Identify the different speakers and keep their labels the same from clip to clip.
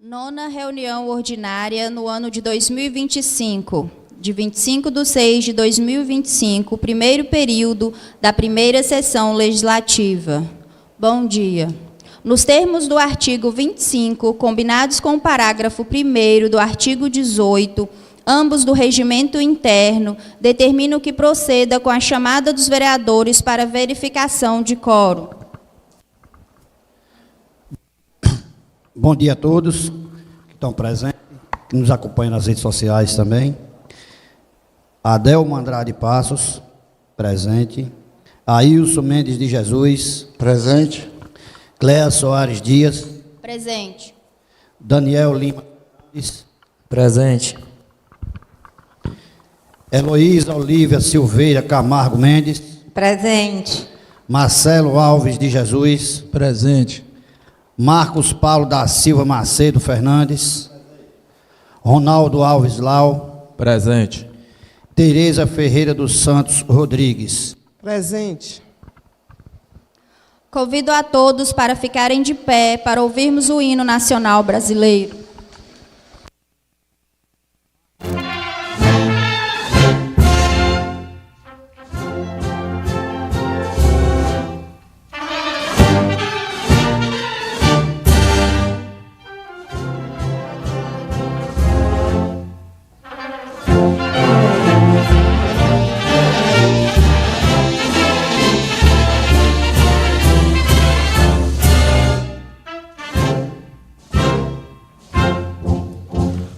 Speaker 1: Nona reunião ordinária no ano de 2025, de 25/6/2025, primeiro período da primeira sessão legislativa. Bom dia. Nos termos do artigo 25, combinados com o parágrafo 1º do artigo 18, ambos do regimento interno, determino que proceda com a chamada dos vereadores para verificação de quórum.
Speaker 2: Bom dia a todos que estão presentes, que nos acompanham nas redes sociais também. Adelmo Andrade Passos, presente. Ailson Mendes de Jesus,
Speaker 3: presente.
Speaker 2: Cléa Soares Dias,
Speaker 1: Presente.
Speaker 2: Daniel Lima,
Speaker 4: Presente.
Speaker 2: Heloísa Olívia Silveira Camargo Mendes,
Speaker 5: Presente.
Speaker 2: Marcelo Alves de Jesus,
Speaker 4: Presente.
Speaker 2: Marcos Paulo da Silva Macedo Fernandes, Ronaldo Alves Lau,
Speaker 4: Presente.
Speaker 2: Tereza Ferreira dos Santos Rodrigues.
Speaker 3: Presente.
Speaker 1: Convido a todos para ficarem de pé para ouvirmos o hino nacional brasileiro.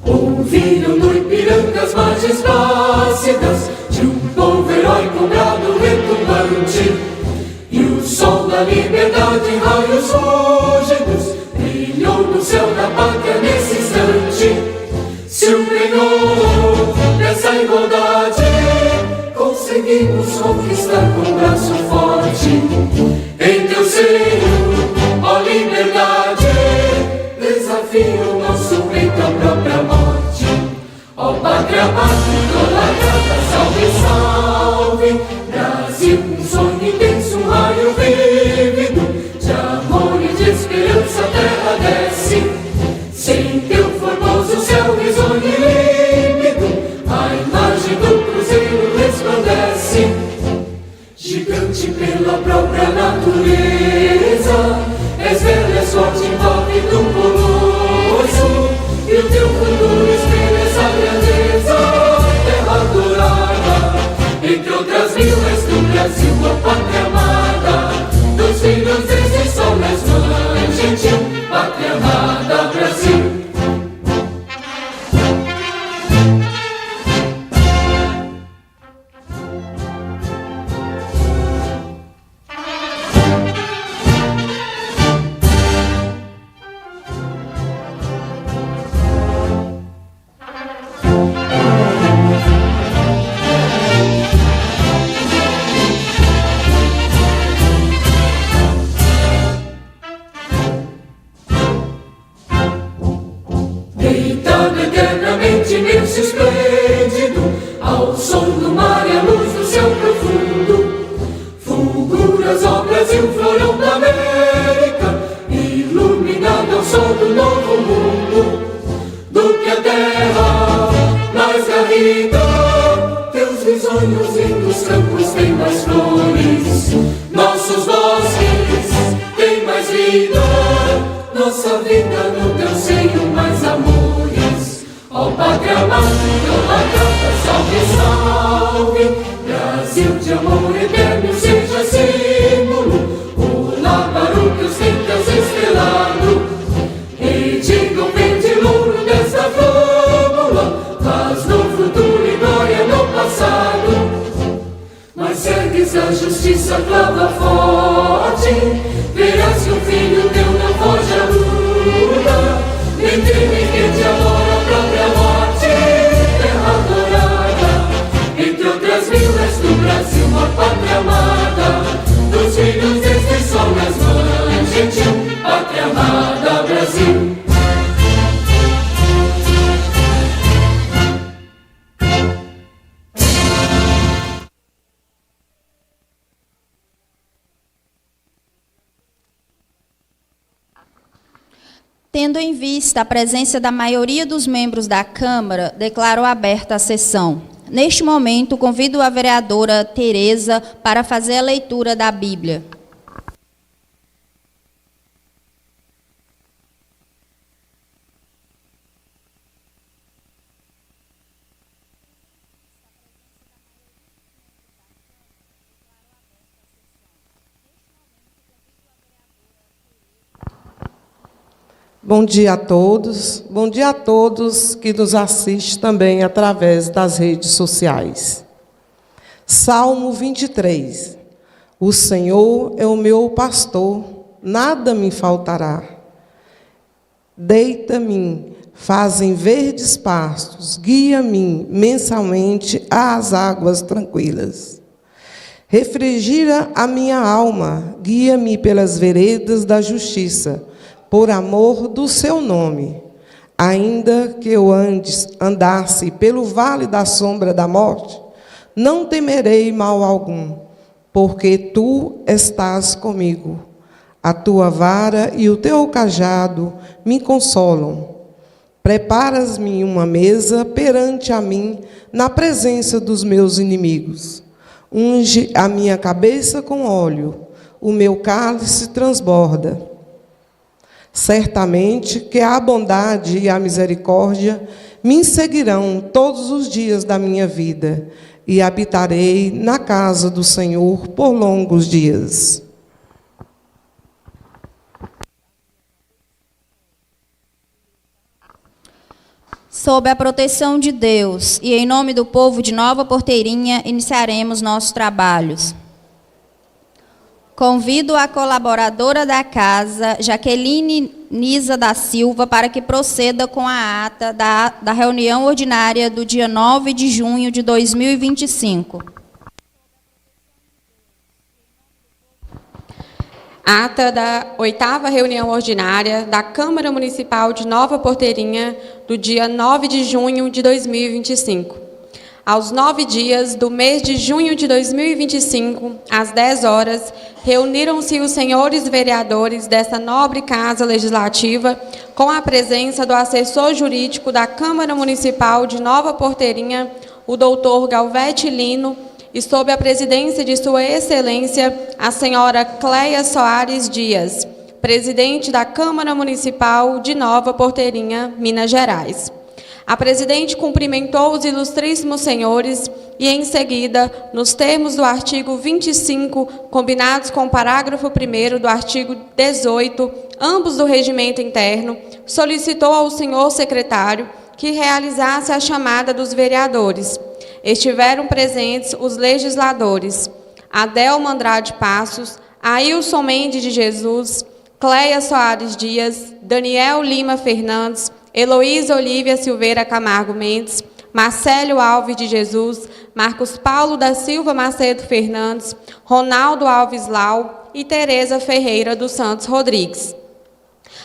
Speaker 6: Ouviram no Ipiranga as margens plácidas de um povo heróico, brado retumbante, e o sol da liberdade em raios fúlgidos brilhou no céu da pátria nesse instante. Se o penhor dessa igualdade conseguimos conquistar com um braço forte, em teu seio, ó liberdade, desafia o nosso peito à própria morte. Ó pátria amada, idolatrada, salve, salve, Brasil, um sonho intenso, um raio vívido, de amor e de esperança a terra desce, sem teu formoso céu risonho e límpido, a imagem do cruzeiro resplandece, gigante pela própria natureza, és velha, és forte, envolve do colosso, e o teu futuro espelha essa grandeza, terra adorada, entre outras mil és do Brasil, a pátria amada, dos filhos desse sol és mãe gentil, pátria amada, Brasil. Deitado eternamente imenso e esplêndido, ao som do mar e à luz do céu profundo, fulguras, ó Brasil, florão da América, iluminado ao sol do novo mundo, do que a terra mais garrida, teus risonhos lindos campos têm mais flores, nossos bosques têm mais vida, nossa vida no teu seio mais amores. Ó pátria amada, idolatrada, salve, salve, Brasil de amor eterno seja símbolo, olá para o que os tempos estrelado, e digam verde louro desta flâmula, paz no futuro e glória no passado. Mas ergues a justiça, clava forte, verás que o filho teu não foge à luta, nem teme que te adora a própria morte, terra adorada, entre outras mil és do Brasil, a pátria amada, dos filhos deste sol és mãe gentil, pátria amada, Brasil.
Speaker 1: Tendo em vista a presença da maioria dos membros da Câmara, declaro aberta a sessão. Neste momento, convido a vereadora Tereza para fazer a leitura da Bíblia.
Speaker 3: Bom dia a todos que nos assistem também através das redes sociais. Salmo 23. O Senhor é o meu pastor, nada me faltará. Deita-me, fazem verdes pastos, guia-me mensalmente às águas tranquilas. Refrigera a minha alma, guia-me pelas veredas da justiça, por amor do seu nome. Ainda que eu andasse pelo vale da sombra da morte, não temerei mal algum, porque tu estás comigo. A tua vara e o teu cajado me consolam. Preparas-me uma mesa perante a mim, na presença dos meus inimigos. Unge a minha cabeça com óleo, o meu cálice transborda. Certamente que a bondade e a misericórdia me seguirão todos os dias da minha vida, e habitarei na casa do Senhor por longos dias.
Speaker 1: Sob a proteção de Deus e em nome do povo de Nova Porteirinha, iniciaremos nossos trabalhos. Convido a colaboradora da casa, Jaqueline Nisa da Silva, para que proceda com a ata da reunião ordinária do dia 9 de junho de 2025.
Speaker 5: Ata da 8ª reunião ordinária da Câmara Municipal de Nova Porteirinha, do dia 9 de junho de 2025. Aos 9 dias do mês de junho de 2025, às 10 horas, reuniram-se os senhores vereadores desta nobre Casa Legislativa, com a presença do assessor jurídico da Câmara Municipal de Nova Porteirinha, o doutor Galvete Lino, e sob a presidência de Sua Excelência, a senhora Cleia Soares Dias, presidente da Câmara Municipal de Nova Porteirinha, Minas Gerais. A presidente cumprimentou os ilustríssimos senhores e, em seguida, nos termos do artigo 25, combinados com o parágrafo 1º do artigo 18, ambos do regimento interno, solicitou ao senhor secretário que realizasse a chamada dos vereadores. Estiveram presentes os legisladores Adelma Andrade Passos, Ailson Mendes de Jesus, Cleia Soares Dias, Daniel Lima Fernandes, Heloísa Olívia Silveira Camargo Mendes, Marcélio Alves de Jesus, Marcos Paulo da Silva Macedo Fernandes, Ronaldo Alves Lau e Tereza Ferreira dos Santos Rodrigues.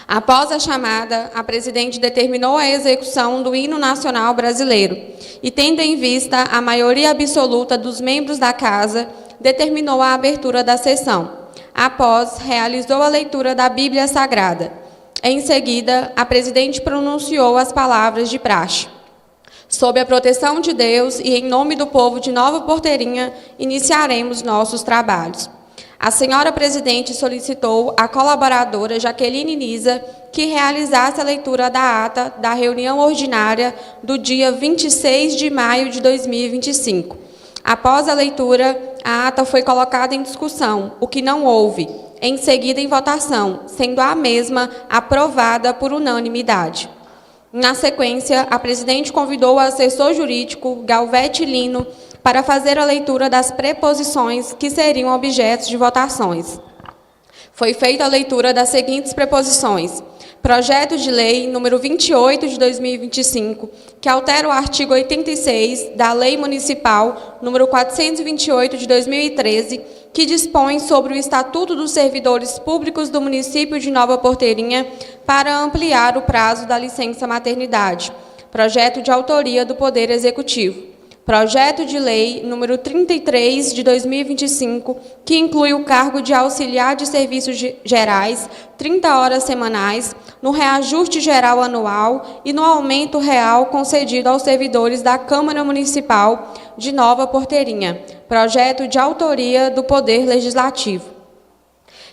Speaker 5: Após a chamada, a presidente determinou a execução do hino nacional brasileiro e, tendo em vista a maioria absoluta dos membros da casa, determinou a abertura da sessão. Após, realizou a leitura da Bíblia Sagrada. Em seguida, a presidente pronunciou as palavras de praxe. Sob a proteção de Deus e em nome do povo de Nova Porteirinha, iniciaremos nossos trabalhos. A senhora presidente solicitou à colaboradora Jaqueline Nisa que realizasse a leitura da ata da reunião ordinária do dia 26 de maio de 2025. Após a leitura, a ata foi colocada em discussão, o que não houve, em seguida em votação, sendo a mesma aprovada por unanimidade. Na sequência, a presidente convidou o assessor jurídico, Galvete Lino, para fazer a leitura das preposições que seriam objetos de votações. Foi feita a leitura das seguintes preposições: projeto de lei número 28 de 2025, que altera o artigo 86 da Lei Municipal número 428 de 2013, que dispõe sobre o Estatuto dos Servidores Públicos do município de Nova Porteirinha para ampliar o prazo da licença maternidade. Projeto de autoria do Poder Executivo. Projeto de Lei número 33, de 2025, que inclui o cargo de auxiliar de serviços gerais, 30 horas semanais, no reajuste geral anual e no aumento real concedido aos servidores da Câmara Municipal de Nova Porteirinha. Projeto de autoria do Poder Legislativo.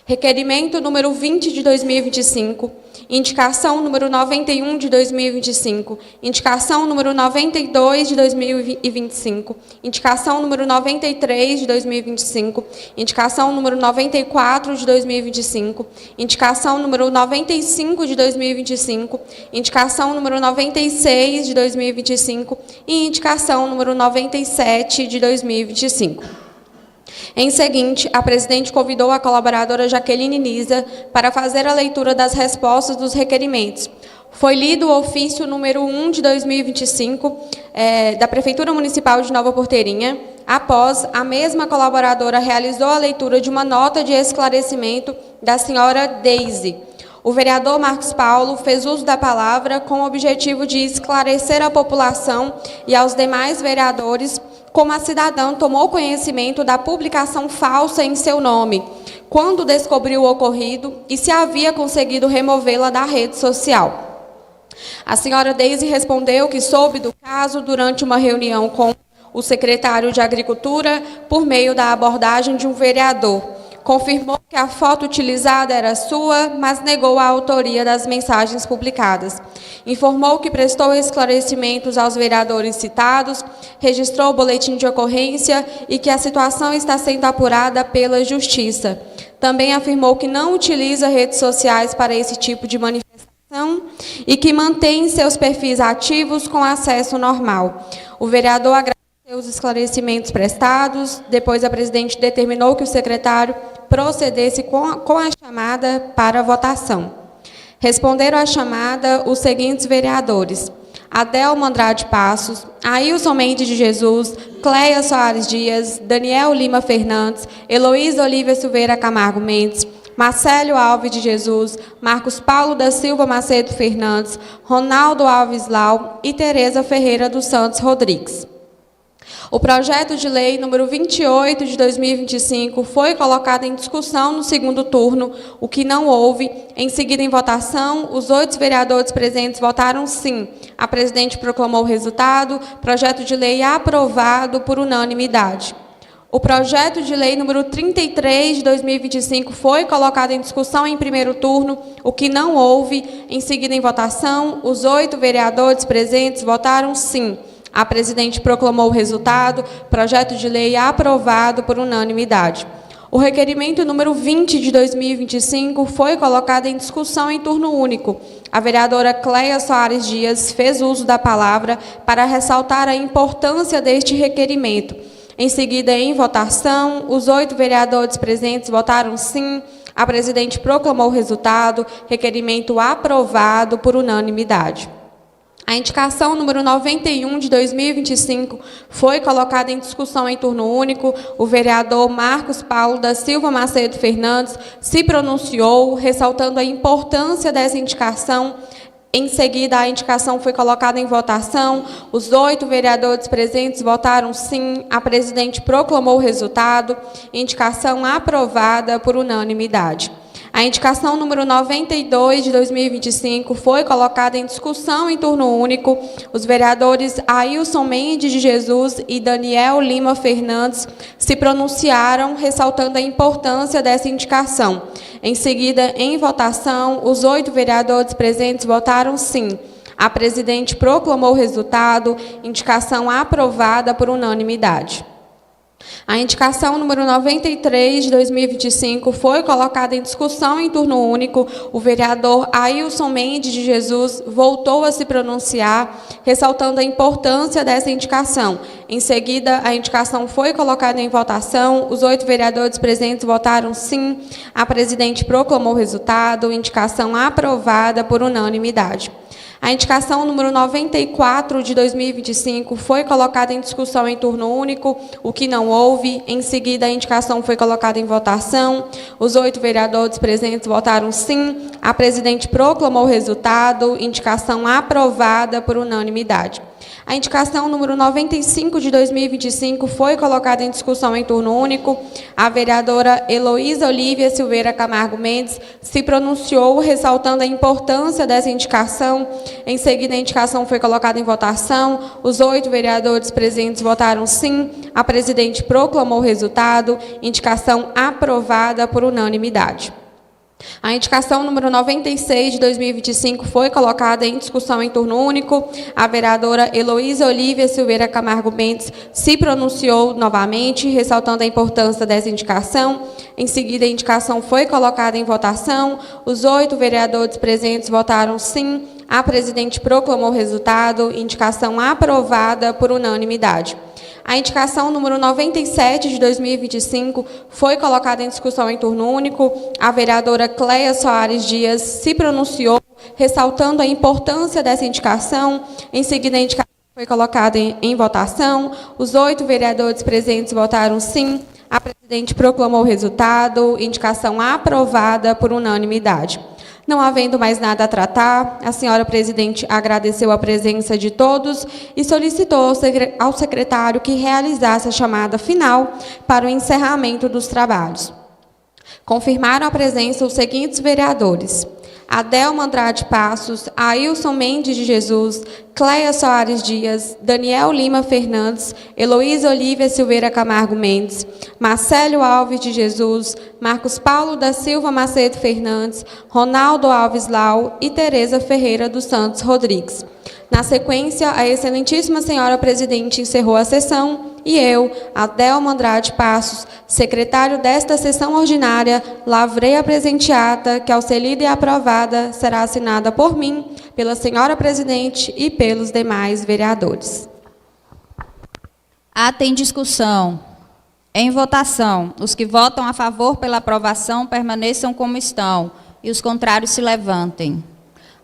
Speaker 5: Requerimento número 20 de 2025, indicação número 91 de 2025, indicação número 92 de 2025, indicação número 93 de 2025, indicação número 94 de 2025, indicação número 95 de 2025, indicação número 96 de 2025 e indicação número 97 de 2025. Em seguinte, a presidente convidou a colaboradora Jaqueline Nisa para fazer a leitura das respostas dos requerimentos. Foi lido o ofício número 1 de 2025 da Prefeitura Municipal de Nova Porteirinha. Após, a mesma colaboradora realizou a leitura de uma nota de esclarecimento da senhora Deise. O vereador Marcos Paulo fez uso da palavra com o objetivo de esclarecer à população e aos demais vereadores como a cidadã tomou conhecimento da publicação falsa em seu nome, quando descobriu o ocorrido e se havia conseguido removê-la da rede social. A senhora Deise respondeu que soube do caso durante uma reunião com o secretário de Agricultura por meio da abordagem de um vereador. Confirmou que a foto utilizada era sua, mas negou a autoria das mensagens publicadas. Informou que prestou esclarecimentos aos vereadores citados, registrou o boletim de ocorrência e que a situação está sendo apurada pela Justiça. Também afirmou que não utiliza redes sociais para esse tipo de manifestação e que mantém seus perfis ativos com acesso normal. O vereador agradeceu os esclarecimentos prestados. Depois, a presidente determinou que o secretário procedesse com a chamada para votação. Responderam à chamada os seguintes vereadores: Adelma Andrade Passos, Ailson Mendes de Jesus, Cleia Soares Dias, Daniel Lima Fernandes, Heloísa Olívia Silveira Camargo Mendes, Marcélio Alves de Jesus, Marcos Paulo da Silva Macedo Fernandes, Ronaldo Alves Lau e Tereza Ferreira dos Santos Rodrigues. O projeto de lei número 28 de 2025 foi colocado em discussão no segundo turno, o que não houve. Em seguida, em votação, os 8 vereadores presentes votaram sim. A presidente proclamou o resultado. Projeto de lei aprovado por unanimidade. O projeto de lei número 33 de 2025 foi colocado em discussão em primeiro turno, o que não houve. Em seguida, em votação, os 8 vereadores presentes votaram sim. A presidente proclamou o resultado. Projeto de lei aprovado por unanimidade. O requerimento número 20 de 2025 foi colocado em discussão em turno único. A vereadora Cleia Soares Dias fez uso da palavra para ressaltar a importância deste requerimento. Em seguida, em votação, os 8 vereadores presentes votaram sim. A presidente proclamou o resultado. Requerimento aprovado por unanimidade. A indicação número 91 de 2025 foi colocada em discussão em turno único. O vereador Marcos Paulo da Silva Macedo Fernandes se pronunciou, ressaltando a importância dessa indicação. Em seguida, a indicação foi colocada em votação. Os 8 vereadores presentes votaram sim. A presidente proclamou o resultado. Indicação aprovada por unanimidade. A indicação número 92 de 2025 foi colocada em discussão em turno único. Os vereadores Ailson Mendes de Jesus e Daniel Lima Fernandes se pronunciaram, ressaltando a importância dessa indicação. Em seguida, em votação, os 8 vereadores presentes votaram sim. A presidente proclamou o resultado. Indicação aprovada por unanimidade. A indicação número 93 de 2025 foi colocada em discussão em turno único. O vereador Ailson Mendes de Jesus voltou a se pronunciar, ressaltando a importância dessa indicação. Em seguida, a indicação foi colocada em votação. Os 8 vereadores presentes votaram sim. A presidente proclamou o resultado. Indicação aprovada por unanimidade. A indicação número 94 de 2025 foi colocada em discussão em turno único, o que não houve. Em seguida, a indicação foi colocada em votação. Os 8 vereadores presentes votaram sim. A presidente proclamou o resultado. Indicação aprovada por unanimidade. A indicação número 95 de 2025 foi colocada em discussão em turno único. A vereadora Heloísa Olívia Silveira Camargo Mendes se pronunciou, ressaltando a importância dessa indicação. Em seguida, a indicação foi colocada em votação. Os 8 vereadores presentes votaram sim. A presidente proclamou o resultado. Indicação aprovada por unanimidade. A indicação número 96 de 2025 foi colocada em discussão em turno único. A vereadora Heloísa Olívia Silveira Camargo Mendes se pronunciou novamente, ressaltando a importância dessa indicação. Em seguida, a indicação foi colocada em votação. Os 8 vereadores presentes votaram sim. A presidente proclamou o resultado. Indicação aprovada por unanimidade. A indicação número 97 de 2025 foi colocada em discussão em turno único. A vereadora Cleia Soares Dias se pronunciou, ressaltando a importância dessa indicação. Em seguida, a indicação foi colocada em votação. Os 8 vereadores presentes votaram sim. A presidente proclamou o resultado. Indicação aprovada por unanimidade. Não havendo mais nada a tratar, a senhora presidente agradeceu a presença de todos e solicitou ao secretário que realizasse a chamada final para o encerramento dos trabalhos. Confirmaram a presença os seguintes vereadores: Adelma Andrade Passos, Ailson Mendes de Jesus, Cleia Soares Dias, Daniel Lima Fernandes, Heloísa Olívia Silveira Camargo Mendes, Marcélio Alves de Jesus, Marcos Paulo da Silva Macedo Fernandes, Ronaldo Alves Lau e Tereza Ferreira dos Santos Rodrigues. Na sequência, a excelentíssima senhora presidente encerrou a sessão e eu, Adelma Andrade Passos, secretário desta sessão ordinária, lavrei a presente ata, que, ao ser lida e aprovada, será assinada por mim, pela senhora presidente e pelos demais vereadores.
Speaker 1: Ata em discussão. Em votação. Os que votam a favor pela aprovação permaneçam como estão e os contrários se levantem.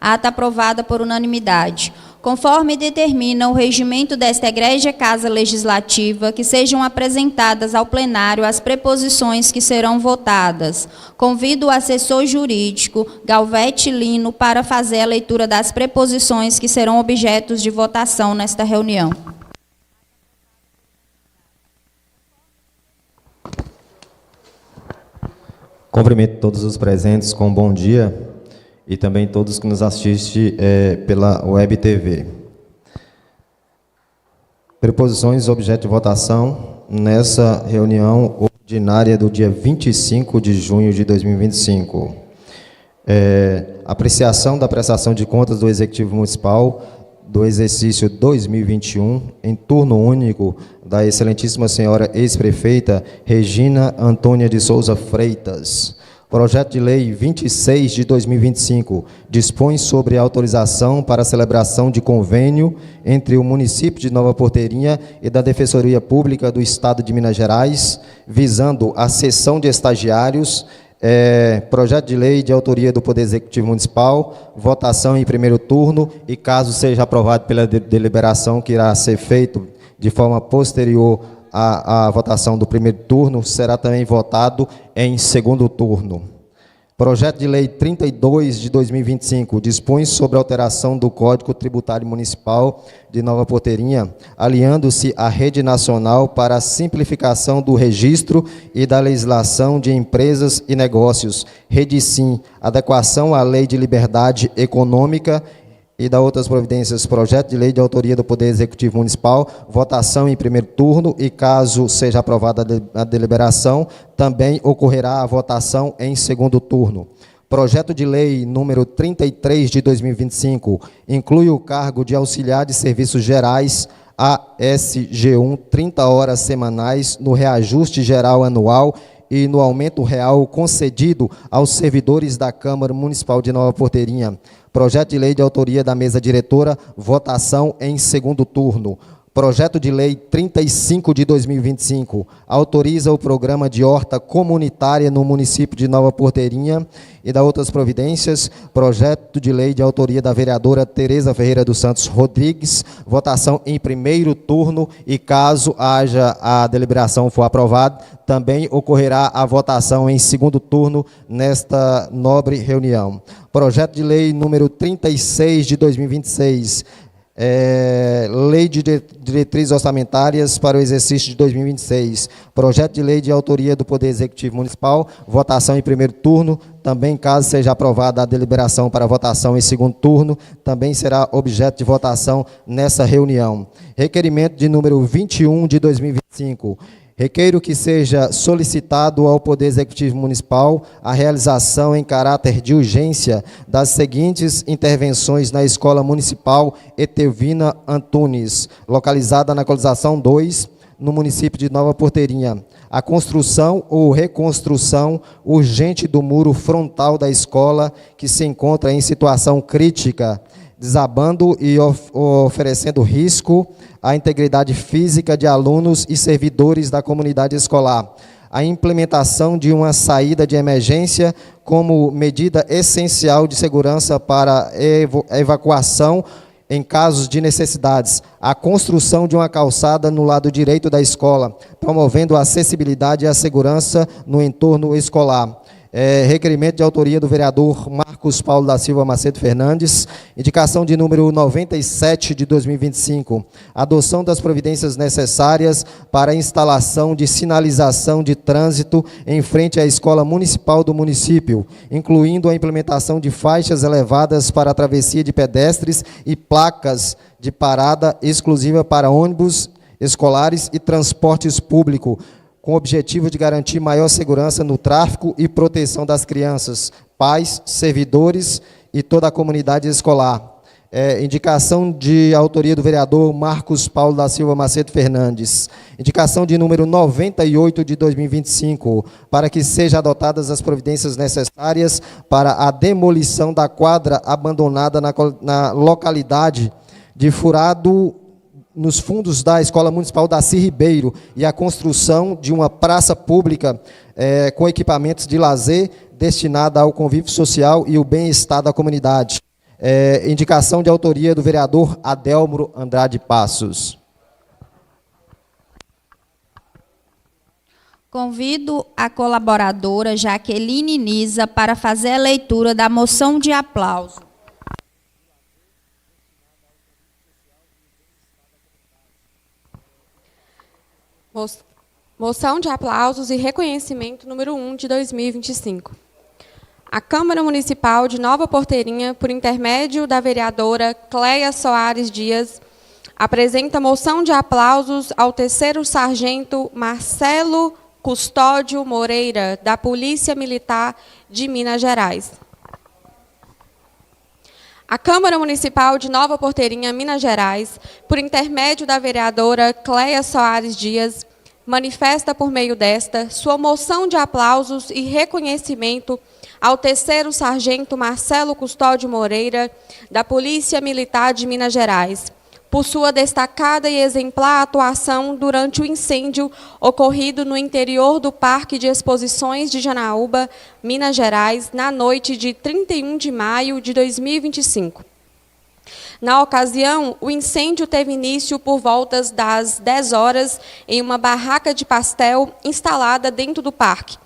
Speaker 1: Ata aprovada por unanimidade. Conforme determina o regimento desta egrégea Casa Legislativa, que sejam apresentadas ao plenário as preposições que serão votadas. Convido o assessor jurídico, Galvete Lino, para fazer a leitura das preposições que serão objetos de votação nesta reunião.
Speaker 7: Cumprimento todos os presentes com um bom dia. E também todos que nos assistem pela Web TV. Preposições objeto de votação nessa reunião ordinária do dia 25 de junho de 2025. Apreciação da prestação de contas do Executivo Municipal do exercício 2021, em turno único, da excelentíssima senhora ex-prefeita Regina Antônia de Souza Freitas. Projeto de Lei 26 de 2025 dispõe sobre a autorização para a celebração de convênio entre o município de Nova Porteirinha e da Defensoria Pública do Estado de Minas Gerais, visando a cessão de estagiários. Projeto de lei de autoria do Poder Executivo Municipal, votação em primeiro turno e, caso seja aprovado pela deliberação que irá ser feito de forma posterior à votação do primeiro turno, será também votado em segundo turno. Projeto de Lei 32 de 2025 dispõe sobre a alteração do Código Tributário Municipal de Nova Porteirinha, aliando-se à Rede Nacional para a simplificação do registro e da legislação de empresas e negócios, REDICIM, adequação à Lei de Liberdade Econômica e da outras providências. Projeto de lei de autoria do Poder Executivo Municipal, votação em primeiro turno e, caso seja aprovada a deliberação, também ocorrerá a votação em segundo turno. Projeto de lei número 33 de 2025 inclui o cargo de auxiliar de serviços gerais ASG1, 30 horas semanais no reajuste geral anual e no aumento real concedido aos servidores da Câmara Municipal de Nova Porteirinha. Projeto de lei de autoria da mesa diretora, votação em segundo turno. Projeto de lei 35 de 2025, autoriza o programa de horta comunitária no município de Nova Porteirinha e da outras providências. Projeto de lei de autoria da vereadora Tereza Ferreira dos Santos Rodrigues, votação em primeiro turno e, caso haja a deliberação for aprovada, também ocorrerá a votação em segundo turno nesta nobre reunião. Projeto de lei número 36 de 2026, Lei de Diretrizes Orçamentárias para o exercício de 2026. Projeto de lei de autoria do Poder Executivo Municipal, votação em primeiro turno. Também, caso seja aprovada a deliberação para votação em segundo turno, também será objeto de votação nessa reunião. Requerimento de número 21 de 2025. Requeiro que seja solicitado ao Poder Executivo Municipal a realização em caráter de urgência das seguintes intervenções na Escola Municipal Etelvina Antunes, localizada na localização 2, no município de Nova Porteirinha. A construção ou reconstrução urgente do muro frontal da escola, que se encontra em situação crítica, desabando e oferecendo risco à integridade física de alunos e servidores da comunidade escolar. A implementação de uma saída de emergência como medida essencial de segurança para a evacuação em casos de necessidades. A construção de uma calçada no lado direito da escola, promovendo a acessibilidade e a segurança no entorno escolar. Requerimento de autoria do vereador Marcos Paulo da Silva Macedo Fernandes, indicação de número 97 de 2025, adoção das providências necessárias para a instalação de sinalização de trânsito em frente à escola municipal do município, incluindo a implementação de faixas elevadas para a travessia de pedestres e placas de parada exclusiva para ônibus escolares e transportes públicos, com o objetivo de garantir maior segurança no tráfego e proteção das crianças, pais, servidores e toda a comunidade escolar. Indicação de autoria do vereador Marcos Paulo da Silva Macedo Fernandes. Indicação de número 98 de 2025, para que sejam adotadas as providências necessárias para a demolição da quadra abandonada na localidade de Furado, nos fundos da Escola Municipal Daci Ribeiro, e a construção de uma praça pública com equipamentos de lazer destinada ao convívio social e o bem-estar da comunidade. Indicação de autoria do vereador Adelmo Andrade Passos.
Speaker 1: Convido a colaboradora Jaqueline Nisa para fazer a leitura da moção de aplauso.
Speaker 5: Moção de aplausos e reconhecimento número 1 de 2025. A Câmara Municipal de Nova Porteirinha, por intermédio da vereadora Cleia Soares Dias, apresenta moção de aplausos ao terceiro sargento Marcelo Custódio Moreira, da Polícia Militar de Minas Gerais. A Câmara Municipal de Nova Porteirinha, Minas Gerais, por intermédio da vereadora Cleia Soares Dias, manifesta por meio desta sua moção de aplausos e reconhecimento ao terceiro sargento Marcelo Custódio Moreira, da Polícia Militar de Minas Gerais, por sua destacada e exemplar atuação durante o incêndio ocorrido no interior do Parque de Exposições de Janaúba, Minas Gerais, na noite de 31 de maio de 2025. Na ocasião, o incêndio teve início por voltas das 10 horas em uma barraca de pastel instalada dentro do parque,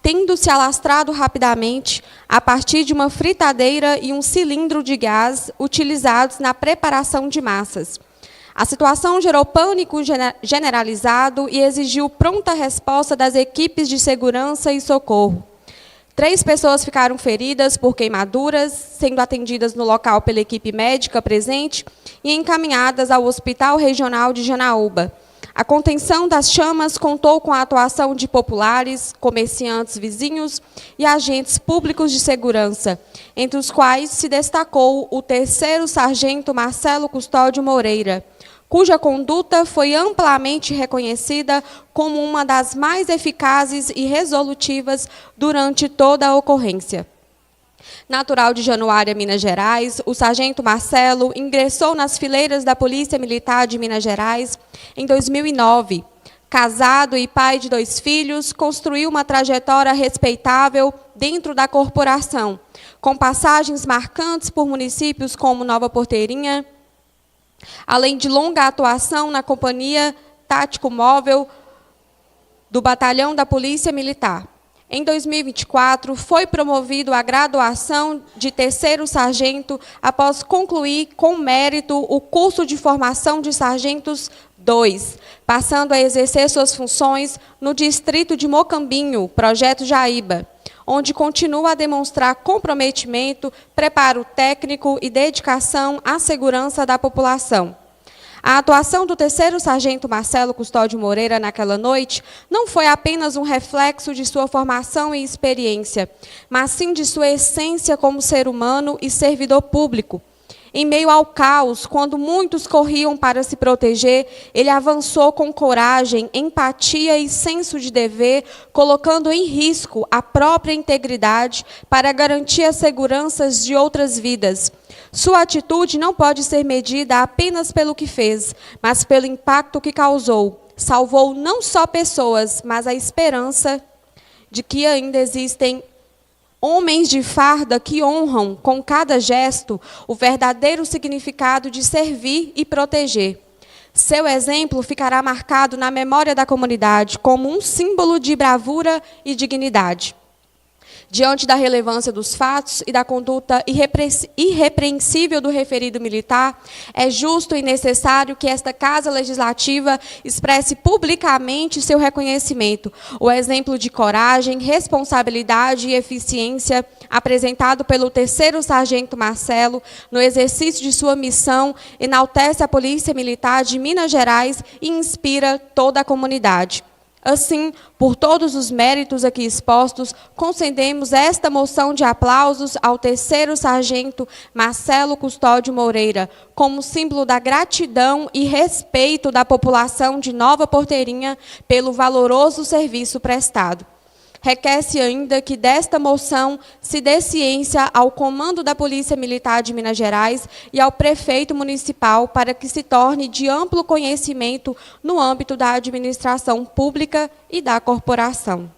Speaker 5: tendo se alastrado rapidamente a partir de uma fritadeira e um cilindro de gás utilizados na preparação de massas. A situação gerou pânico generalizado e exigiu pronta resposta das equipes de segurança e socorro. 3 pessoas ficaram feridas por queimaduras, sendo atendidas no local pela equipe médica presente e encaminhadas ao Hospital Regional de Janaúba. A contenção das chamas contou com a atuação de populares, comerciantes vizinhos e agentes públicos de segurança, entre os quais se destacou o terceiro sargento Marcelo Custódio Moreira, cuja conduta foi amplamente reconhecida como uma das mais eficazes e resolutivas durante toda a ocorrência. Natural de Januária, Minas Gerais, o sargento Marcelo ingressou nas fileiras da Polícia Militar de Minas Gerais em 2009. Casado e pai de 2 filhos, construiu uma trajetória respeitável dentro da corporação, com passagens marcantes por municípios como Nova Porteirinha, além de longa atuação na Companhia Tático Móvel do Batalhão da Polícia Militar. Em 2024, foi promovido à graduação de terceiro sargento após concluir com mérito o curso de formação de sargentos 2, passando a exercer suas funções no distrito de Mocambinho, Projeto Jaíba, onde continua a demonstrar comprometimento, preparo técnico e dedicação à segurança da população. A atuação do terceiro sargento Marcelo Custódio Moreira naquela noite não foi apenas um reflexo de sua formação e experiência, mas sim de sua essência como ser humano e servidor público. Em meio ao caos, quando muitos corriam para se proteger, ele avançou com coragem, empatia e senso de dever, colocando em risco a própria integridade para garantir as seguranças de outras vidas. Sua atitude não pode ser medida apenas pelo que fez, mas pelo impacto que causou. Salvou não só pessoas, mas a esperança de que ainda existem homens de farda que honram, com cada gesto, o verdadeiro significado de servir e proteger. Seu exemplo ficará marcado na memória da comunidade como um símbolo de bravura e dignidade. Diante da relevância dos fatos e da conduta irrepreensível do referido militar, é justo e necessário que esta Casa Legislativa expresse publicamente seu reconhecimento, o exemplo de coragem, responsabilidade e eficiência apresentado pelo terceiro sargento Marcelo no exercício de sua missão, enaltece a Polícia Militar de Minas Gerais e inspira toda a comunidade. Assim, por todos os méritos aqui expostos, concedemos esta moção de aplausos ao terceiro sargento Marcelo Custódio Moreira, como símbolo da gratidão e respeito da população de Nova Porteirinha pelo valoroso serviço prestado. Requer-se ainda que desta moção se dê ciência ao comando da Polícia Militar de Minas Gerais e ao prefeito municipal para que se torne de amplo conhecimento no âmbito da administração pública e da corporação.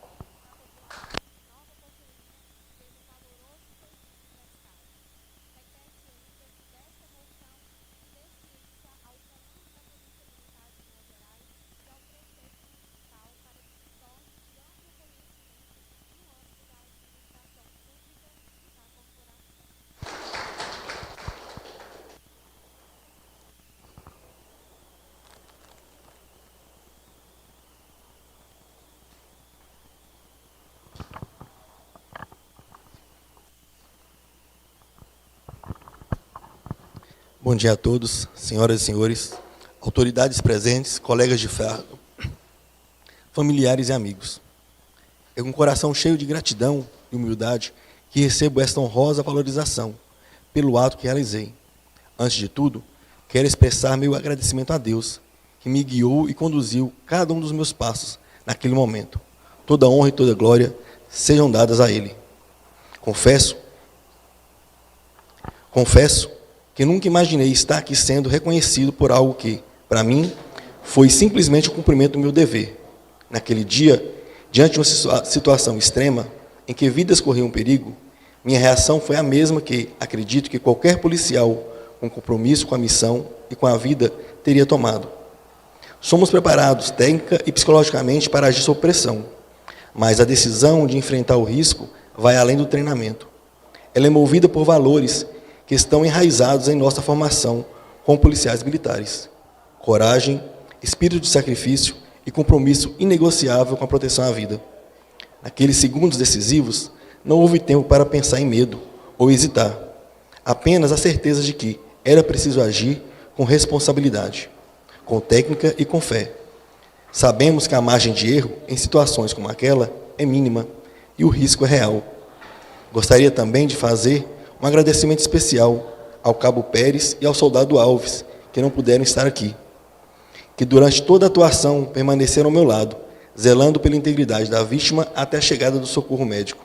Speaker 8: Bom dia a todos, senhoras e senhores, autoridades presentes, colegas de farda, familiares e amigos. É com um coração cheio de gratidão e humildade que recebo esta honrosa valorização pelo ato que realizei. Antes de tudo, quero expressar meu agradecimento a Deus, que me guiou e conduziu cada um dos meus passos naquele momento. Toda honra e toda glória sejam dadas a Ele. Confesso que nunca imaginei estar aqui sendo reconhecido por algo que, para mim, foi simplesmente o cumprimento do meu dever. Naquele dia, diante de uma situação extrema, em que vidas corriam perigo, minha reação foi a mesma que, acredito que qualquer policial com compromisso com a missão e com a vida teria tomado. Somos preparados técnica e psicologicamente para agir sob pressão, mas a decisão de enfrentar o risco vai além do treinamento. Ela é movida por valores que estão enraizados em nossa formação como policiais militares. Coragem, espírito de sacrifício e compromisso inegociável com a proteção à vida. Naqueles segundos decisivos, não houve tempo para pensar em medo ou hesitar. Apenas a certeza de que era preciso agir com responsabilidade, com técnica e com fé. Sabemos que a margem de erro em situações como aquela é mínima e o risco é real. Gostaria também de fazer um agradecimento especial ao Cabo Pérez e ao Soldado Alves, que não puderam estar aqui, que durante toda a atuação permaneceram ao meu lado, zelando pela integridade da vítima até a chegada do socorro médico.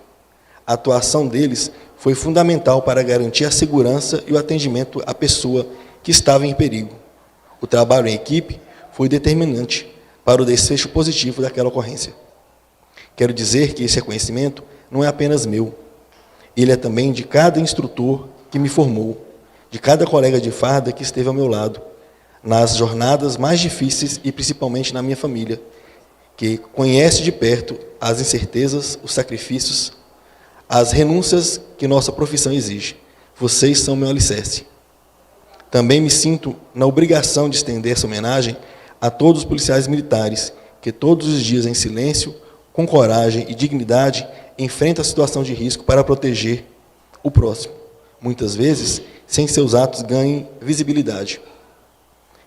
Speaker 8: A atuação deles foi fundamental para garantir a segurança e o atendimento à pessoa que estava em perigo. O trabalho em equipe foi determinante para o desfecho positivo daquela ocorrência. Quero dizer que esse reconhecimento não é apenas meu. Ele é também de cada instrutor que me formou, de cada colega de farda que esteve ao meu lado, nas jornadas mais difíceis e principalmente na minha família, que conhece de perto as incertezas, os sacrifícios, as renúncias que nossa profissão exige. Vocês são meu alicerce. Também me sinto na obrigação de estender essa homenagem a todos os policiais militares que todos os dias, em silêncio, com coragem e dignidade, enfrentam a situação de risco para proteger o próximo, muitas vezes sem que seus atos ganhem visibilidade.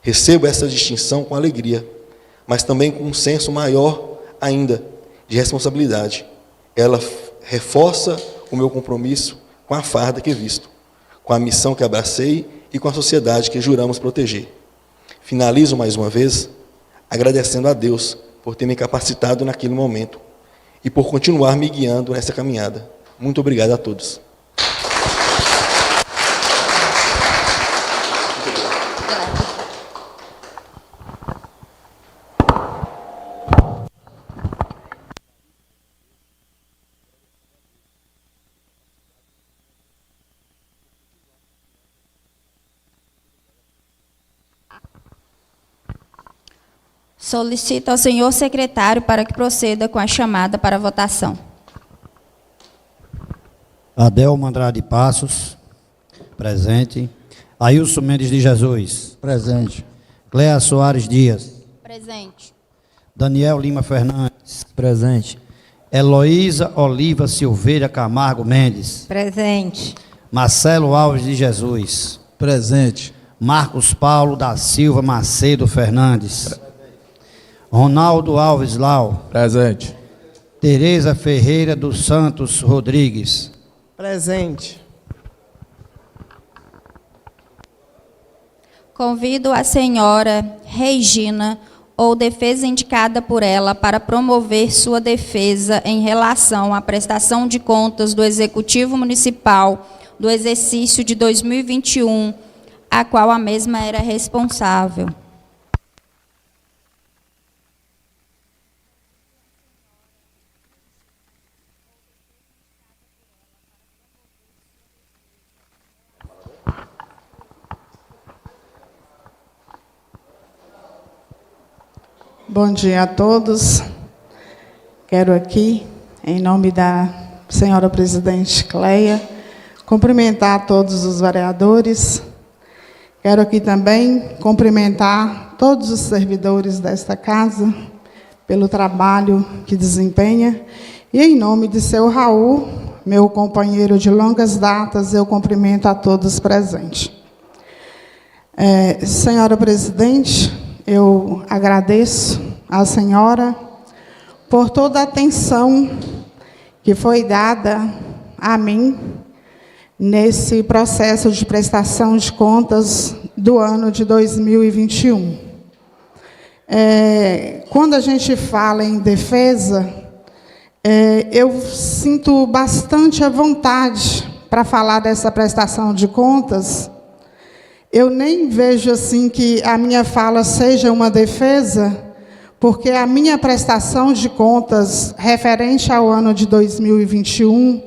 Speaker 8: Recebo essa distinção com alegria, mas também com um senso maior ainda de responsabilidade. Ela reforça o meu compromisso com a farda que visto, com a missão que abracei e com a sociedade que juramos proteger. Finalizo mais uma vez agradecendo a Deus por ter me capacitado naquele momento e por continuar me guiando nessa caminhada. Muito obrigado a todos.
Speaker 1: Solicito ao senhor secretário para que proceda com a chamada para votação.
Speaker 2: Adelma Andrade Passos, presente. Ailson Mendes de Jesus.
Speaker 4: Presente.
Speaker 2: Cléa Soares Dias.
Speaker 1: Presente.
Speaker 2: Daniel Lima Fernandes.
Speaker 4: Presente.
Speaker 2: Heloísa Oliva Silveira Camargo Mendes.
Speaker 9: Presente.
Speaker 2: Marcelo Alves de Jesus.
Speaker 4: Presente.
Speaker 2: Marcos Paulo da Silva Macedo Fernandes. Ronaldo Alves Lau.
Speaker 4: Presente.
Speaker 2: Tereza Ferreira dos Santos Rodrigues.
Speaker 3: Presente.
Speaker 1: Convido a senhora Regina, ou defesa indicada por ela, para promover sua defesa em relação à prestação de contas do Executivo Municipal do exercício de 2021, a qual a mesma era responsável.
Speaker 10: Bom dia a todos. Quero aqui, em nome da senhora presidente Cléia, cumprimentar todos os vereadores. Quero aqui também cumprimentar todos os servidores desta casa pelo trabalho que desempenha. E em nome de seu Raul, meu companheiro de longas datas, eu cumprimento a todos presentes. Senhora presidente, eu agradeço à senhora por toda a atenção que foi dada a mim nesse processo de prestação de contas do ano de 2021. Quando a gente fala em defesa, eu sinto bastante a vontade para falar dessa prestação de contas. Eu nem vejo assim que a minha fala seja uma defesa, porque a minha prestação de contas referente ao ano de 2021,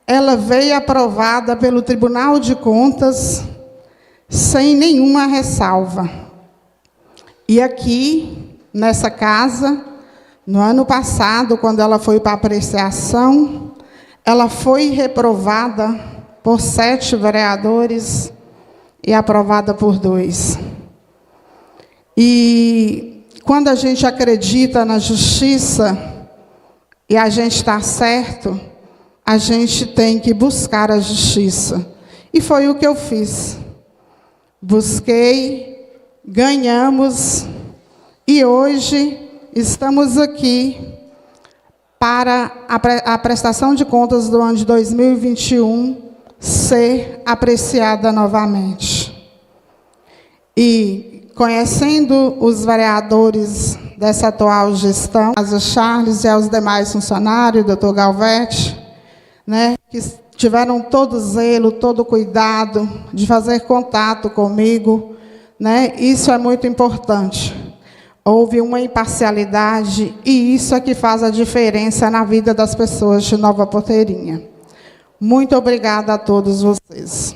Speaker 10: ela veio aprovada pelo Tribunal de Contas sem nenhuma ressalva. E aqui, nessa casa, no ano passado, quando ela foi para apreciação, ela foi reprovada por 7 vereadores e aprovada por 2. E quando a gente acredita na justiça e a gente está certo, a gente tem que buscar a justiça. E foi o que eu fiz. Busquei, ganhamos, e hoje estamos aqui para a prestação de contas do ano de 2021 ser apreciada novamente. E, conhecendo os vereadores dessa atual gestão, a Charles e aos demais funcionários, doutor Galvete, que tiveram todo zelo, todo cuidado de fazer contato comigo, isso é muito importante. Houve uma imparcialidade e isso é que faz a diferença na vida das pessoas de Nova Porteirinha. Muito obrigada a todos vocês.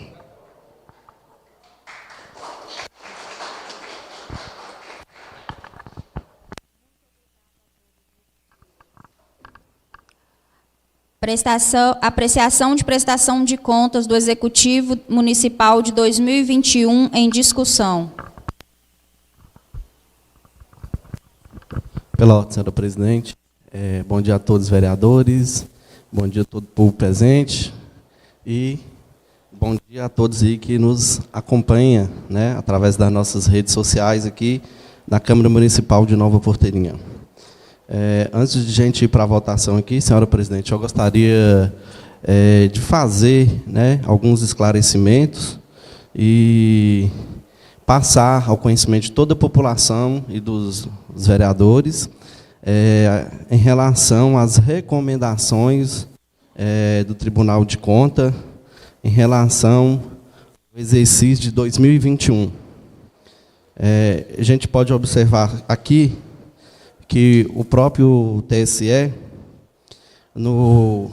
Speaker 1: Apreciação de prestação de contas do Executivo Municipal de 2021 em discussão.
Speaker 9: Pela ordem, senhora presidente. Bom dia a todos os vereadores, bom dia a todo o povo presente e bom dia a todos aí que nos acompanham, né, através das nossas redes sociais aqui da Câmara Municipal de Nova Porteirinha. Antes de a gente ir para a votação aqui, senhora presidente, eu gostaria de fazer, né, alguns esclarecimentos e passar ao conhecimento de toda a população e dos vereadores em relação às recomendações do Tribunal de Contas em relação ao exercício de 2021. A gente pode observar aqui que o próprio TSE, no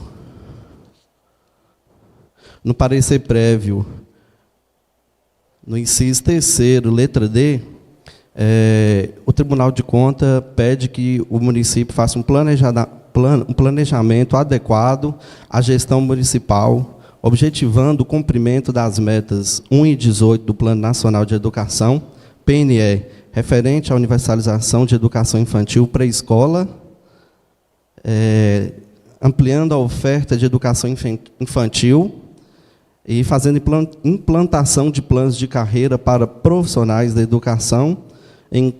Speaker 9: parecer prévio, no inciso 3º, letra D, o Tribunal de Contas pede que o município faça um planejamento adequado à gestão municipal, objetivando o cumprimento das metas 1 e 18 do Plano Nacional de Educação, PNE, referente à universalização de educação infantil pré-escola, ampliando a oferta de educação infantil e fazendo implantação de planos de carreira para profissionais da educação em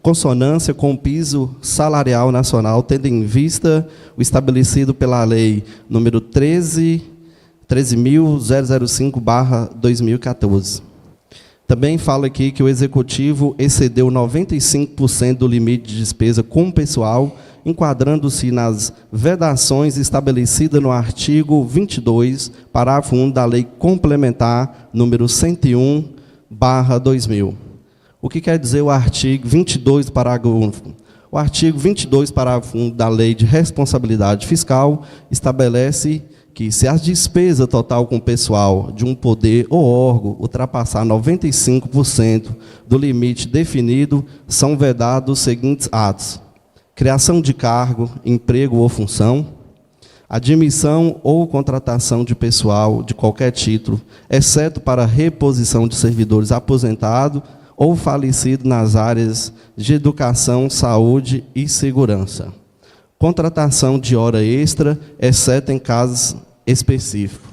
Speaker 9: consonância com o piso salarial nacional, tendo em vista o estabelecido pela Lei número 13.005/2014. Também fala aqui que o Executivo excedeu 95% do limite de despesa com pessoal, enquadrando-se nas vedações estabelecidas no artigo 22, parágrafo 1 da Lei Complementar número 101/2000. O que quer dizer o artigo 22, parágrafo 1? O artigo 22, parágrafo 1 da Lei de Responsabilidade Fiscal estabelece que, se a despesa total com pessoal de um poder ou órgão ultrapassar 95% do limite definido, são vedados os seguintes atos: criação de cargo, emprego ou função, admissão ou contratação de pessoal de qualquer título, exceto para reposição de servidores aposentados ou falecidos nas áreas de educação, saúde e segurança. Contratação de hora extra, exceto em casos específicos.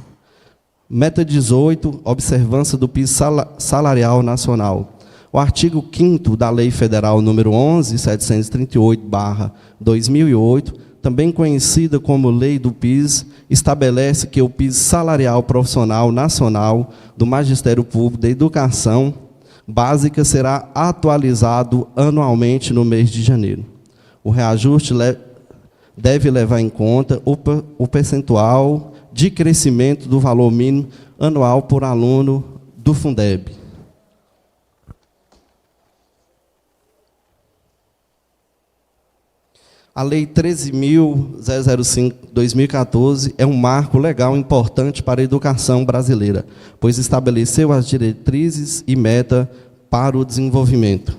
Speaker 9: Meta 18, observância do piso salarial nacional. O artigo 5º da Lei Federal número 11.738/2008, também conhecida como Lei do PIS, estabelece que o piso salarial profissional nacional do Magistério Público da Educação Básica será atualizado anualmente no mês de janeiro. O reajuste deve levar em conta o percentual de crescimento do valor mínimo anual por aluno do Fundeb. A Lei 13.005/2014 é um marco legal importante para a educação brasileira, pois estabeleceu as diretrizes e metas para o desenvolvimento.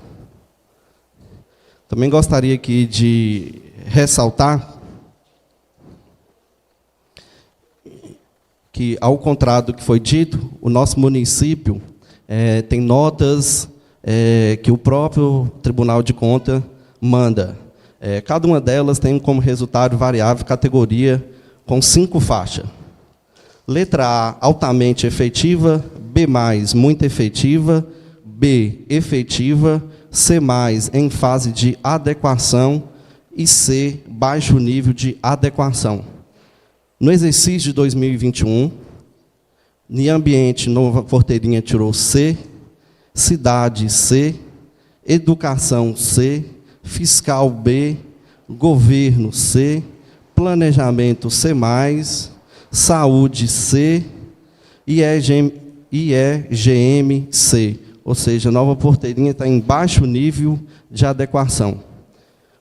Speaker 9: Também gostaria aqui de ressaltar que, ao contrário do que foi dito, o nosso município tem notas que o próprio Tribunal de Contas manda. Cada uma delas tem como resultado variável categoria com 5 faixas. Letra A, altamente efetiva, B+, muito efetiva, B, efetiva, C+, em fase de adequação e C, baixo nível de adequação. No exercício de 2021, em ambiente, Nova Porteirinha tirou C, cidade C, educação C, fiscal B, governo C, planejamento C+, saúde C e IEGM C. Ou seja, Nova Porteirinha está em baixo nível de adequação.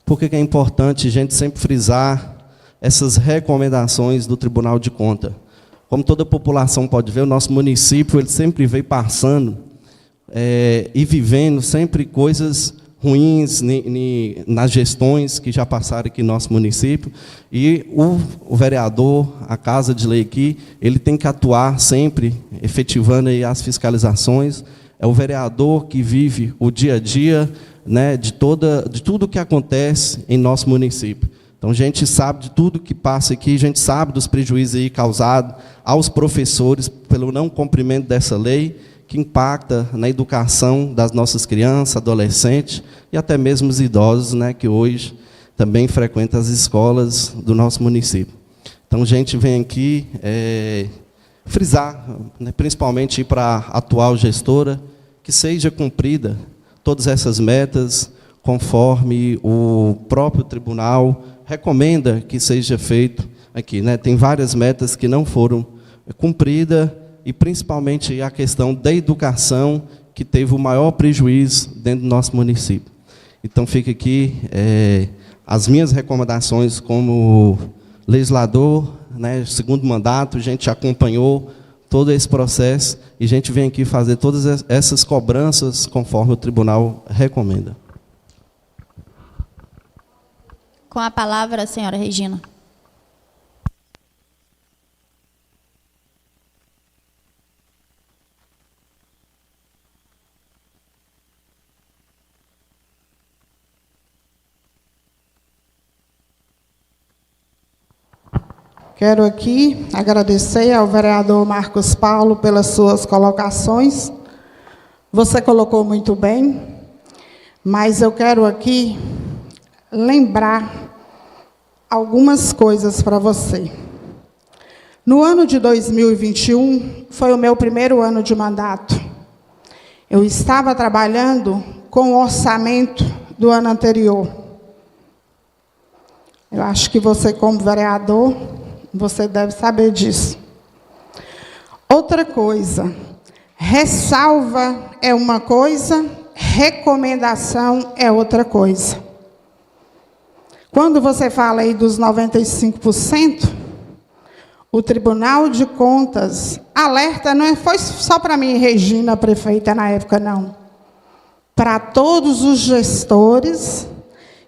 Speaker 9: Por que é importante a gente sempre frisar essas recomendações do Tribunal de Contas? Como toda a população pode ver, o nosso município ele sempre veio passando e vivendo sempre coisas ruins nas gestões que já passaram aqui no nosso município. E o vereador, a Casa de Lei aqui, ele tem que atuar sempre, efetivando aí as fiscalizações. É o vereador que vive o dia a dia, né, de tudo que acontece em nosso município. Então, a gente sabe de tudo que passa aqui, a gente sabe dos prejuízos aí causados aos professores pelo não cumprimento dessa lei, que impacta na educação das nossas crianças, adolescentes e até mesmo os idosos, né, que hoje também frequentam as escolas do nosso município. Então, a gente vem aqui frisar, né, principalmente para a atual gestora, que seja cumprida todas essas metas, conforme o próprio tribunal recomenda que seja feito aqui, né? Tem várias metas que não foram cumpridas, e principalmente a questão da educação, que teve o maior prejuízo dentro do nosso município. Então, fica aqui as minhas recomendações como legislador, né, segundo mandato. A gente acompanhou todo esse processo e a gente vem aqui fazer todas essas cobranças conforme o tribunal recomenda.
Speaker 1: Com a palavra, a senhora Regina.
Speaker 10: Quero aqui agradecer ao vereador Marcos Paulo pelas suas colocações. Você colocou muito bem, mas eu quero aqui lembrar algumas coisas para você. No ano de 2021, foi o meu primeiro ano de mandato. Eu estava trabalhando com o orçamento do ano anterior. Eu acho que você, como vereador, você deve saber disso. Outra coisa, ressalva é uma coisa, recomendação é outra coisa. Quando você fala aí dos 95%, o Tribunal de Contas alerta, não foi só para mim, Regina, prefeita na época, não. Para todos os gestores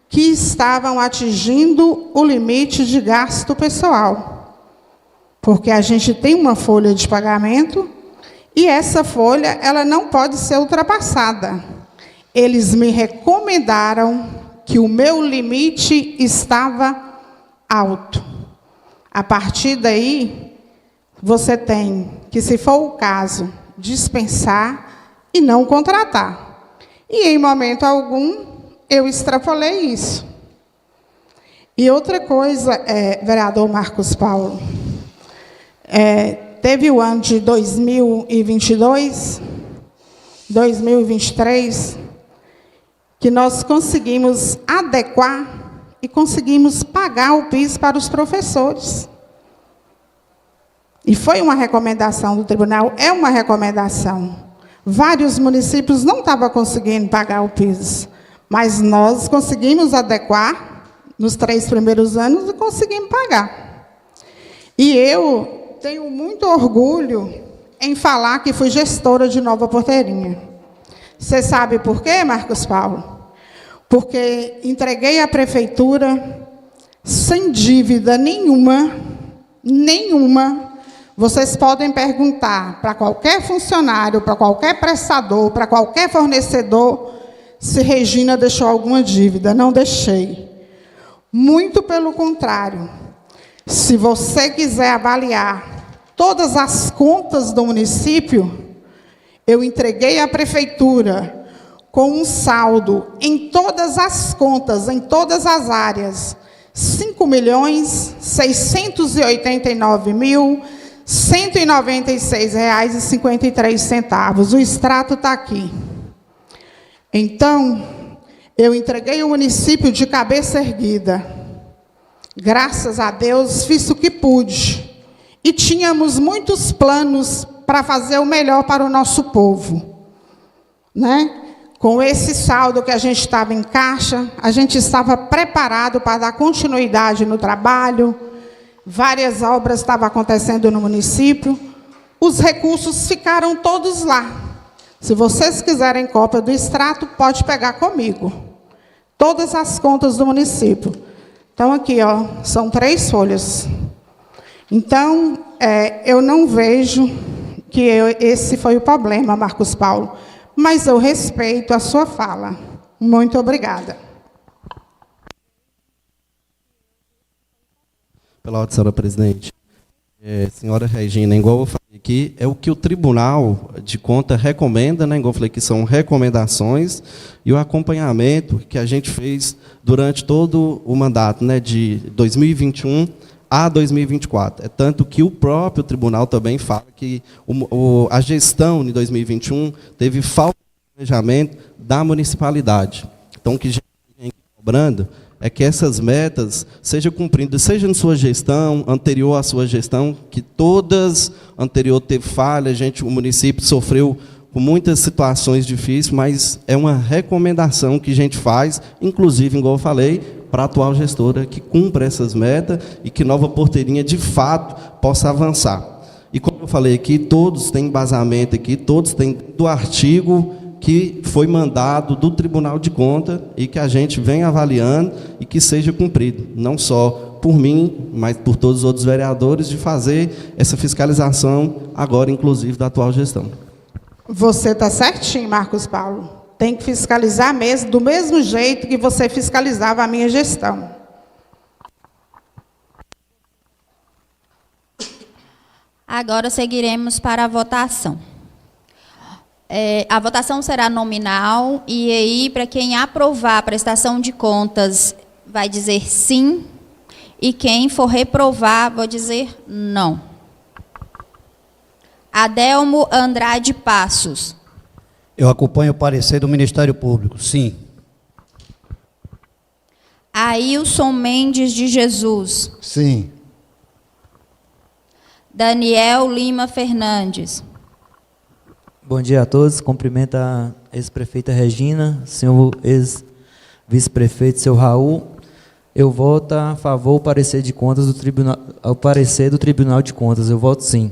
Speaker 10: que estavam atingindo o limite de gasto pessoal. Porque a gente tem uma folha de pagamento e essa folha ela não pode ser ultrapassada. Eles me recomendaram que o meu limite estava alto. A partir daí, você tem que, se for o caso, dispensar e não contratar. E, em momento algum, eu extrapolei isso. E outra coisa, vereador Marcos Paulo, teve o ano de 2022, 2023, que nós conseguimos adequar e conseguimos pagar o PIS para os professores. E foi uma recomendação do tribunal, é uma recomendação. Vários municípios não estavam conseguindo pagar o PIS, mas nós conseguimos adequar nos 3 primeiros anos e conseguimos pagar. E eu tenho muito orgulho em falar que fui gestora de Nova Porteirinha. Você sabe por quê, Marcos Paulo? Porque entreguei à prefeitura sem dívida nenhuma. Vocês podem perguntar para qualquer funcionário, para qualquer prestador, para qualquer fornecedor, se Regina deixou alguma dívida. Não deixei. Muito pelo contrário. Se você quiser avaliar todas as contas do município, eu entreguei à prefeitura com um saldo em todas as contas, em todas as áreas, R$ 5.689.196,53. O extrato está aqui. Então, eu entreguei o município de cabeça erguida. Graças a Deus, fiz o que pude. E tínhamos muitos planos para fazer o melhor para o nosso povo. Né? Com esse saldo que a gente estava em caixa, a gente estava preparado para dar continuidade no trabalho. Várias obras estavam acontecendo no município. Os recursos ficaram todos lá. Se vocês quiserem cópia do extrato, pode pegar comigo. todas as contas do município. Então, aqui, ó, são 3 folhas. Então, eu não vejo que esse foi o problema, Marcos Paulo, mas eu respeito a sua fala. Muito obrigada.
Speaker 9: Pela ordem, senhora presidente. Senhora Regina, igual eu falei aqui, é o que o Tribunal de Contas recomenda, né? Igual eu falei que são recomendações e o acompanhamento que a gente fez durante todo o mandato, né, de 2021 a 2024. É tanto que o próprio tribunal também fala que a gestão de 2021 teve falta de planejamento da municipalidade. Então, o que a gente vem cobrando é que essas metas sejam cumpridas, seja na sua gestão, anterior à sua gestão, que todas anterior teve falha, o município sofreu com muitas situações difíceis, mas é uma recomendação que a gente faz, inclusive, igual eu falei, para a atual gestora, que cumpra essas metas e que Nova Porteirinha, de fato, possa avançar. E como eu falei aqui, todos têm embasamento aqui, todos têm do artigo que foi mandado do Tribunal de Contas e que a gente vem avaliando e que seja cumprido, não só por mim, mas por todos os outros vereadores, de fazer essa fiscalização agora, inclusive, da atual gestão.
Speaker 10: Você está certinho, Marcos Paulo. Tem que fiscalizar mesmo, do mesmo jeito que você fiscalizava a minha gestão.
Speaker 1: Agora seguiremos para a votação. A votação será nominal e aí, para quem aprovar a prestação de contas, vai dizer sim, e quem for reprovar, vai dizer não. Adelmo Andrade Passos.
Speaker 2: Eu acompanho o parecer do Ministério Público, sim.
Speaker 1: Ailson Mendes de Jesus.
Speaker 11: Sim.
Speaker 1: Daniel Lima Fernandes.
Speaker 4: Bom dia a todos. Cumprimento a ex-prefeita Regina, senhor ex-vice-prefeito, seu Raul. Eu voto a favor do parecer de contas do Tribunal, ao parecer do Tribunal de Contas. Eu voto sim.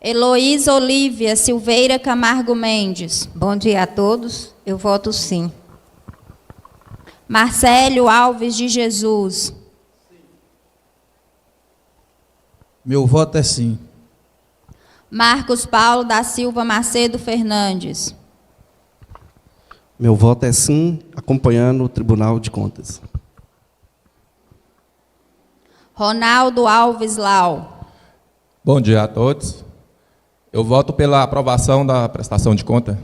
Speaker 1: Heloísa Olívia Silveira Camargo Mendes.
Speaker 12: Bom dia a todos. Eu voto sim.
Speaker 1: Marcélio Alves de Jesus.
Speaker 13: Meu voto é sim.
Speaker 1: Marcos Paulo da Silva Macedo Fernandes.
Speaker 9: Meu voto é sim, acompanhando o Tribunal de Contas.
Speaker 1: Ronaldo Alves Lau.
Speaker 14: Bom dia a todos. Eu voto pela aprovação da prestação de conta.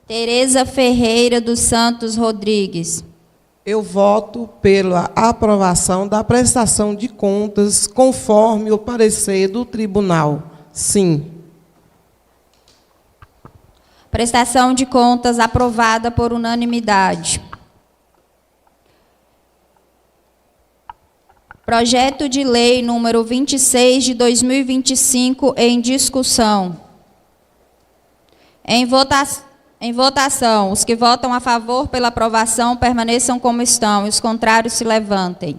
Speaker 1: Tereza Ferreira dos Santos Rodrigues.
Speaker 3: Eu voto pela aprovação da prestação de contas conforme o parecer do tribunal. Sim.
Speaker 1: Prestação de contas aprovada por unanimidade. Projeto de lei número 26 de 2025 em discussão. Em votação, os que votam a favor pela aprovação permaneçam como estão e os contrários se levantem.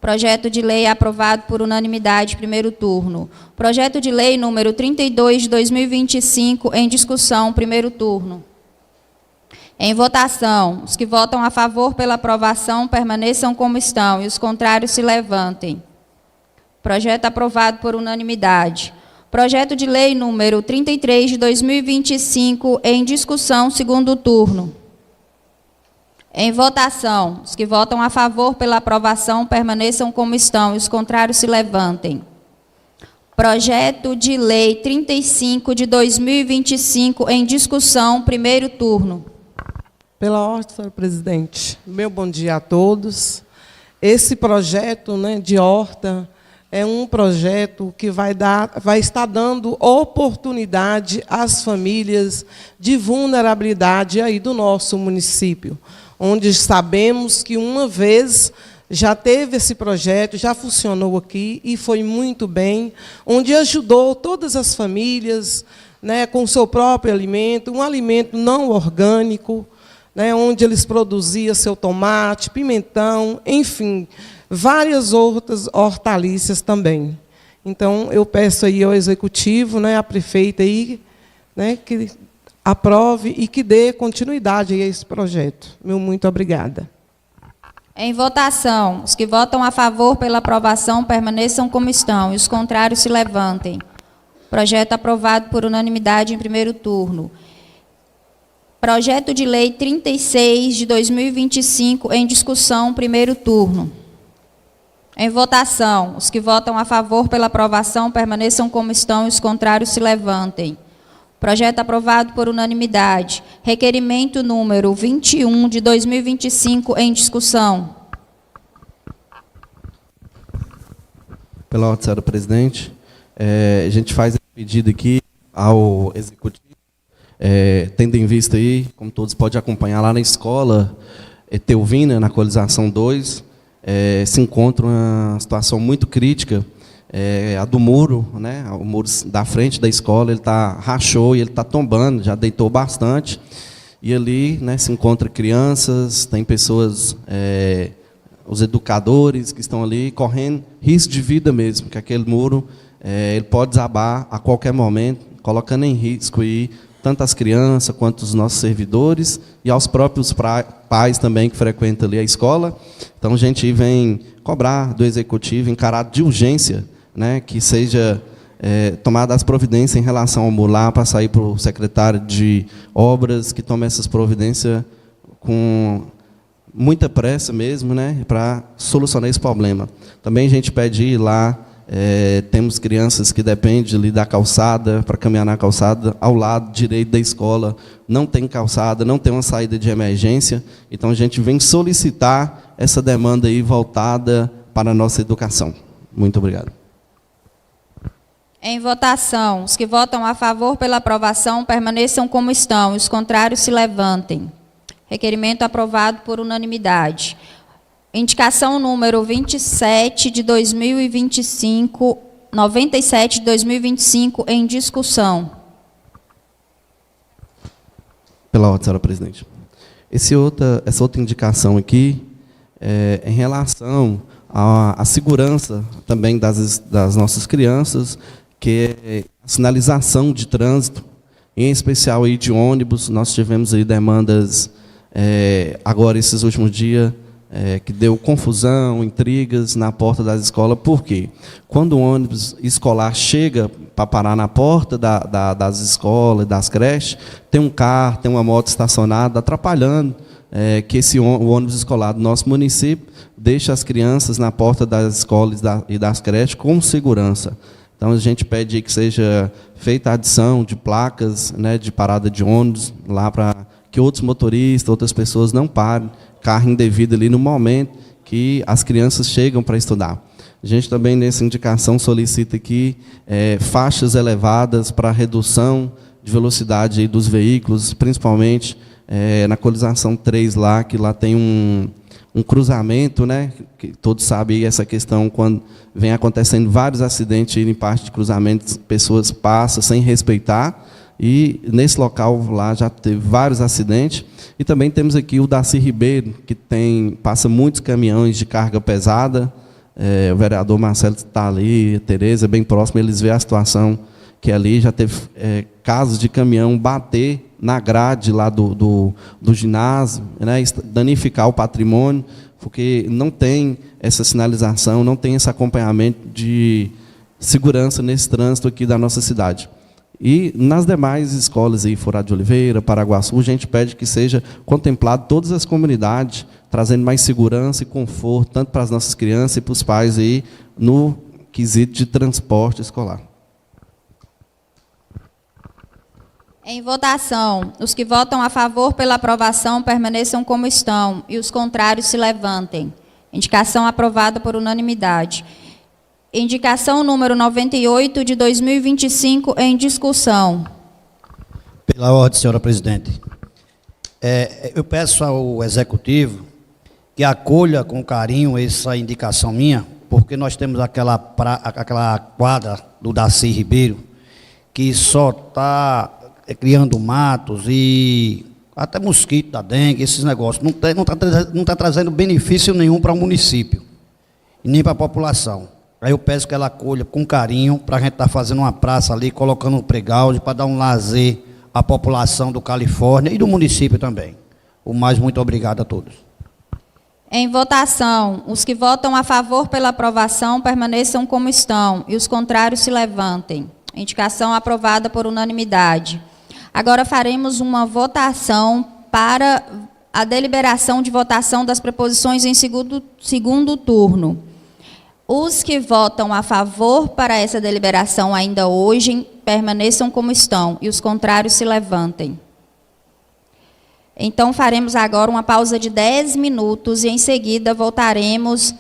Speaker 1: Projeto de lei aprovado por unanimidade, primeiro turno. Projeto de lei número 32 de 2025 em discussão, primeiro turno. Em votação, os que votam a favor pela aprovação permaneçam como estão e os contrários se levantem. Projeto aprovado por unanimidade. Projeto de lei número 33 de 2025 em discussão, segundo turno. Em votação, os que votam a favor pela aprovação permaneçam como estão e os contrários se levantem. Projeto de lei 35 de 2025 em discussão, primeiro turno.
Speaker 3: Pela ordem, senhor presidente. Meu bom dia a todos. Esse projeto, de horta é um projeto que vai estar dando oportunidade às famílias de vulnerabilidade aí do nosso município, onde sabemos que uma vez já teve esse projeto, já funcionou aqui e foi muito bem, onde ajudou todas as famílias, com o seu próprio alimento, um alimento não orgânico, onde eles produziam seu tomate, pimentão, enfim, várias outras hortaliças também. Então, eu peço aí ao executivo, à prefeita aí, que aprove e que dê continuidade a esse projeto. Meu muito obrigada.
Speaker 1: Em votação, os que votam a favor pela aprovação permaneçam como estão e os contrários se levantem. Projeto aprovado por unanimidade em primeiro turno. Projeto de Lei 36 de 2025 em discussão, primeiro turno. Em votação, os que votam a favor pela aprovação permaneçam como estão e os contrários se levantem. Projeto aprovado por unanimidade. Requerimento número 21 de 2025 em discussão.
Speaker 9: Pela ordem, senhora presidente, a gente faz esse pedido aqui ao executivo, tendo em vista aí, como todos podem acompanhar lá na escola Teuvina, na Coalização 2, se encontra uma situação muito crítica, a do muro, né, o muro da frente da escola, ele rachou e ele está tombando, já deitou bastante, e ali, né, se encontra crianças, tem pessoas, os educadores que estão ali correndo risco de vida mesmo, que aquele muro ele pode desabar a qualquer momento, colocando em risco aí tanto as crianças quanto os nossos servidores e aos próprios pais também que frequentam ali a escola. Então a gente vem cobrar do executivo em caráter de urgência, né, que seja tomada as providências em relação ao muro lá, para sair para o secretário de obras, que tome essas providências com muita pressa mesmo, né, para solucionar esse problema. Também a gente pede ir lá, temos crianças que dependem ali da calçada, para caminhar na calçada, ao lado direito da escola, não tem calçada, não tem uma saída de emergência, então a gente vem solicitar essa demanda aí voltada para a nossa educação. Muito obrigado.
Speaker 1: Em votação, os que votam a favor pela aprovação permaneçam como estão, e os contrários se levantem. Requerimento aprovado por unanimidade. Indicação número 27 de 2025, 97 de 2025 em discussão.
Speaker 9: Pela ordem, senhora presidente. Essa outra indicação aqui é em relação à segurança também das nossas crianças, que é a sinalização de trânsito, em especial aí de ônibus. Nós tivemos aí demandas agora esses últimos dias, que deu confusão, intrigas na porta das escolas. Por quê? Quando o ônibus escolar chega para parar na porta das escolas, das creches, tem um carro, tem uma moto estacionada, atrapalhando que o ônibus escolar do nosso município deixa as crianças na porta das escolas e das creches com segurança. Então, a gente pede que seja feita a adição de placas, né, de parada de ônibus, lá para que outros motoristas, outras pessoas não parem carro indevido ali no momento que as crianças chegam para estudar. A gente também, nessa indicação, solicita aqui faixas elevadas para redução de velocidade aí dos veículos, principalmente na Coalização 3, lá, que lá tem um cruzamento, né, que todos sabem essa questão, quando vem acontecendo vários acidentes em parte de cruzamentos, pessoas passam sem respeitar, e nesse local lá já teve vários acidentes. E também temos aqui o Darcy Ribeiro, que passa muitos caminhões de carga pesada. O vereador Marcelo está ali, a Tereza, bem próximo, eles veem a situação que ali já teve casos de caminhão bater na grade lá do ginásio, né, danificar o patrimônio, porque não tem essa sinalização, não tem esse acompanhamento de segurança nesse trânsito aqui da nossa cidade. E nas demais escolas, aí, Furado de Oliveira, Paraguaçu, a gente pede que seja contemplado todas as comunidades, trazendo mais segurança e conforto, tanto para as nossas crianças e para os pais, aí, no quesito de transporte escolar.
Speaker 1: Em votação, os que votam a favor pela aprovação permaneçam como estão e os contrários se levantem. Indicação aprovada por unanimidade. Indicação número 98 de 2025 em discussão.
Speaker 2: Pela ordem, senhora presidente. Eu peço ao executivo que acolha com carinho essa indicação minha, porque nós temos aquela quadra do Darcy Ribeiro, que só está criando matos e até mosquito da dengue, esses negócios. Não está trazendo benefício nenhum para o município, e nem para a população. Aí eu peço que ela acolha com carinho, para a gente estar fazendo uma praça ali, colocando um playground, para dar um lazer a população do Califórnia e do município também. O mais muito obrigado a todos.
Speaker 1: Em votação, os que votam a favor pela aprovação permaneçam como estão e os contrários se levantem. Indicação aprovada por unanimidade. Agora faremos uma votação para a deliberação de votação das preposições em segundo turno. Os que votam a favor para essa deliberação ainda hoje permaneçam como estão e os contrários se levantem. Então, faremos agora uma pausa de 10 minutos e, em seguida, voltaremos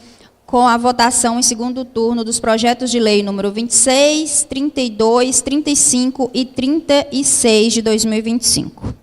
Speaker 1: com a votação em segundo turno dos projetos de lei número 26, 32, 35 e 36 de 2025.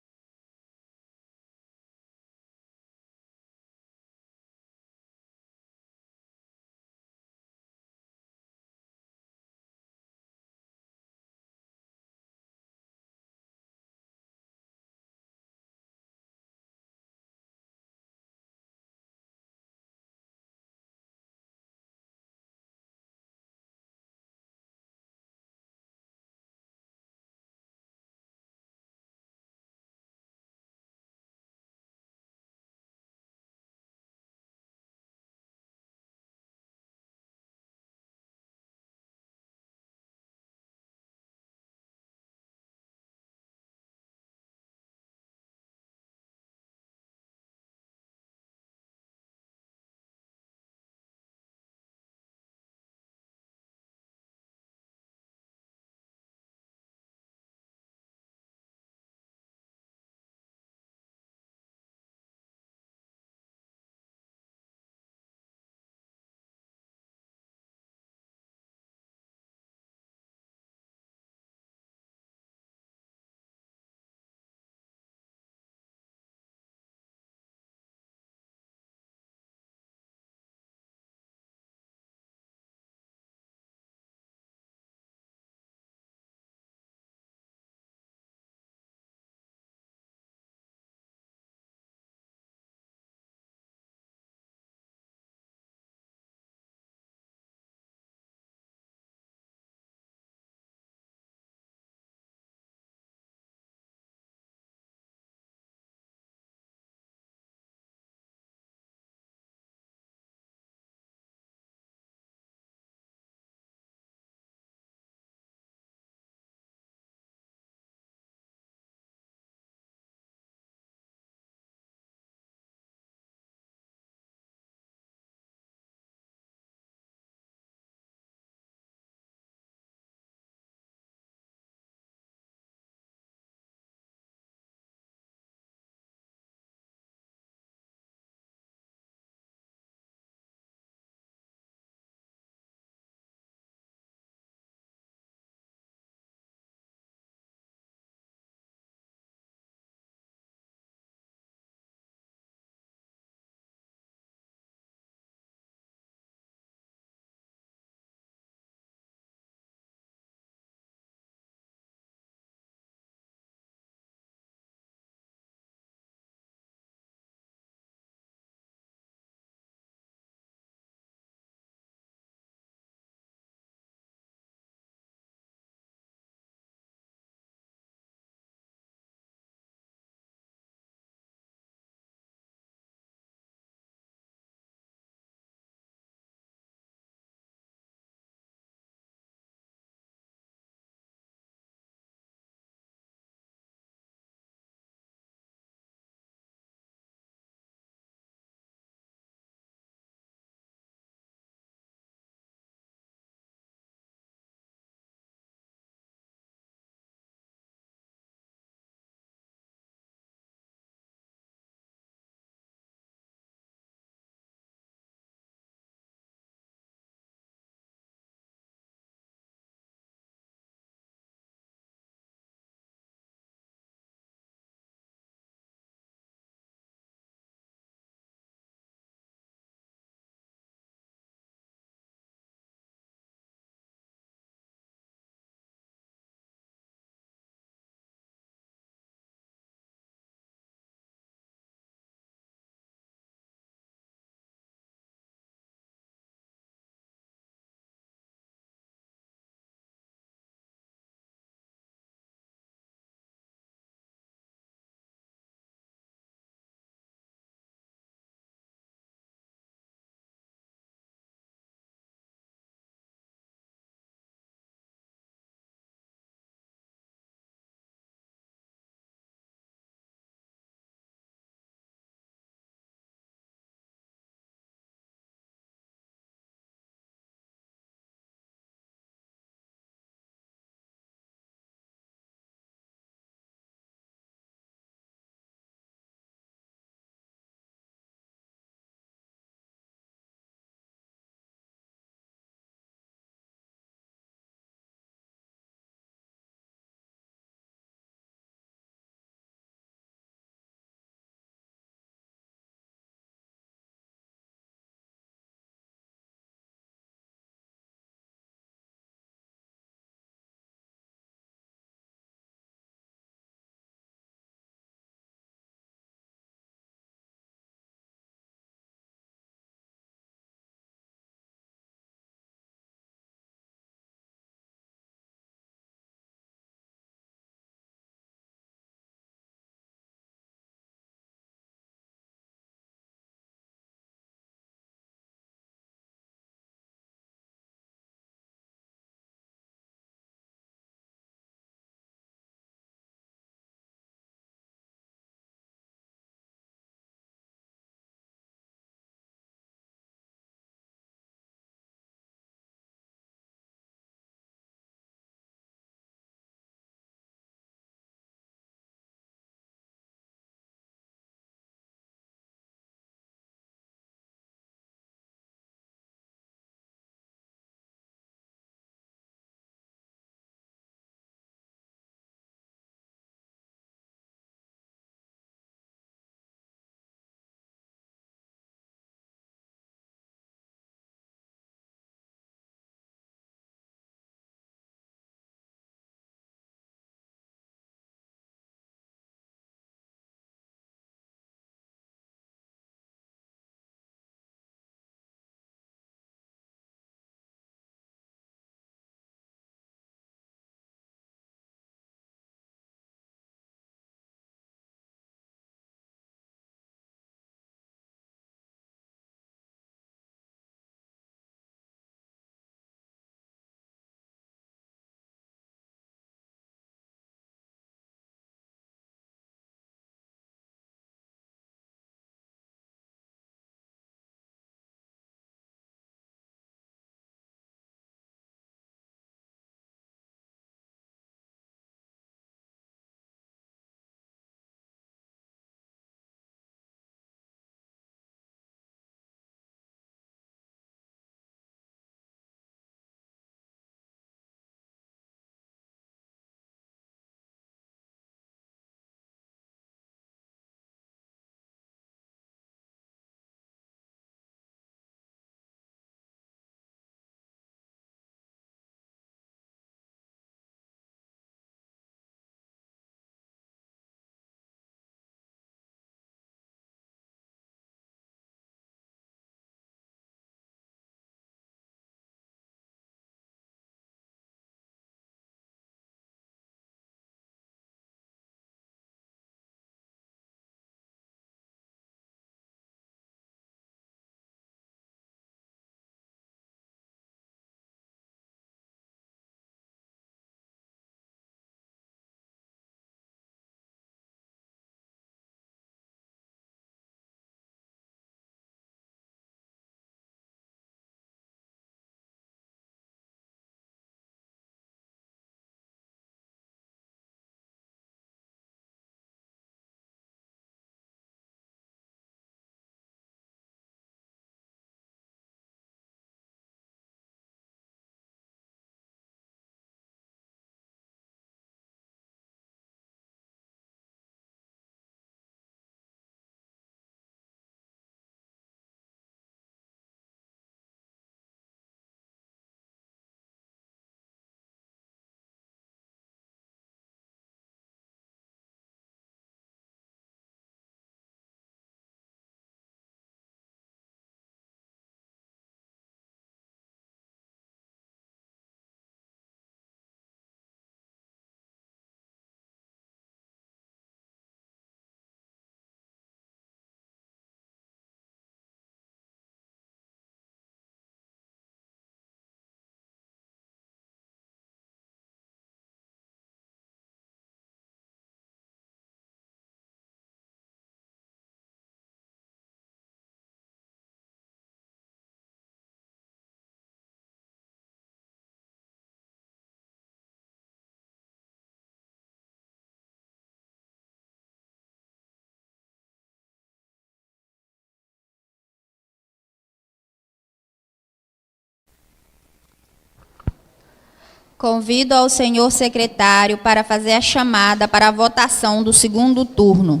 Speaker 1: Convido ao senhor secretário para fazer a chamada para a votação do segundo turno.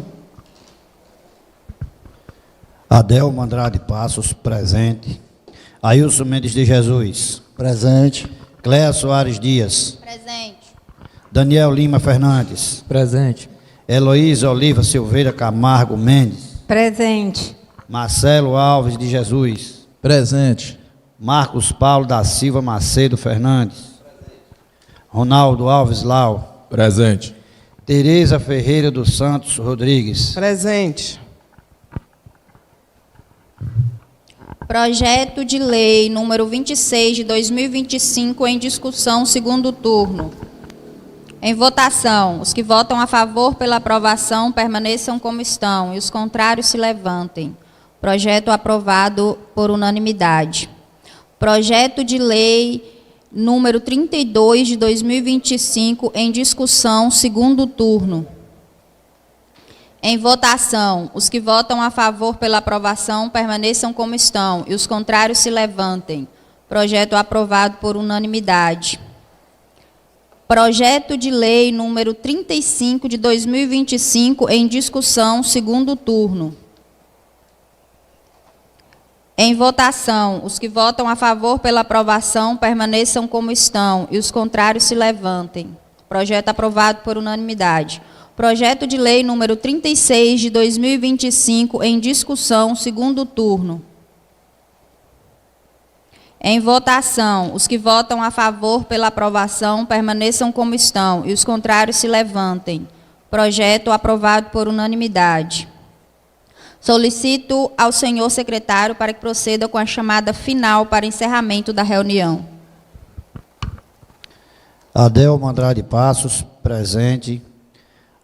Speaker 2: Adelmo Andrade Passos, presente. Ailson Mendes de Jesus.
Speaker 11: Presente.
Speaker 2: Cléa Soares Dias.
Speaker 1: Presente.
Speaker 2: Daniel Lima Fernandes.
Speaker 4: Presente.
Speaker 2: Heloísa Oliva Silveira Camargo Mendes.
Speaker 12: Presente.
Speaker 2: Marcelo Alves de Jesus.
Speaker 13: Presente.
Speaker 2: Marcos Paulo da Silva Macedo Fernandes. Ronaldo Alves Lau.
Speaker 14: Presente.
Speaker 2: Tereza Ferreira dos Santos Rodrigues.
Speaker 3: Presente.
Speaker 1: Projeto de lei número 26 de 2025 em discussão, segundo turno. Em votação, os que votam a favor pela aprovação permaneçam como estão e os contrários se levantem. Projeto aprovado por unanimidade. Projeto de lei número 32 de 2025 em discussão, segundo turno. Em votação, os que votam a favor pela aprovação permaneçam como estão e os contrários se levantem. Projeto aprovado por unanimidade. Projeto de lei número 35 de 2025 em discussão, segundo turno. Em votação, os que votam a favor pela aprovação permaneçam como estão e os contrários se levantem. Projeto aprovado por unanimidade. Projeto de lei número 36 de 2025 em discussão, segundo turno. Em votação, os que votam a favor pela aprovação permaneçam como estão e os contrários se levantem. Projeto aprovado por unanimidade. Solicito ao senhor secretário para que proceda com a chamada final para encerramento da reunião.
Speaker 2: Adelmo Andrade Passos, presente.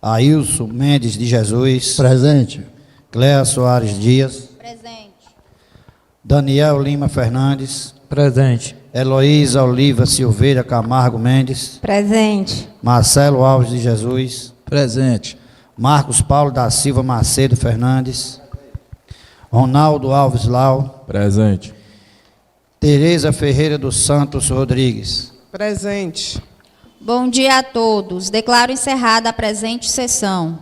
Speaker 2: Ailson Mendes de Jesus.
Speaker 11: Presente.
Speaker 2: Cléa Soares Dias.
Speaker 1: Presente.
Speaker 2: Daniel Lima Fernandes.
Speaker 4: Presente.
Speaker 2: Heloísa Oliva Silveira Camargo Mendes.
Speaker 12: Presente.
Speaker 2: Marcelo Alves de Jesus.
Speaker 13: Presente.
Speaker 2: Marcos Paulo da Silva Macedo Fernandes. Ronaldo Alves Lau.
Speaker 14: Presente.
Speaker 2: Tereza Ferreira dos Santos Rodrigues.
Speaker 3: Presente.
Speaker 1: Bom dia a todos. Declaro encerrada a presente sessão.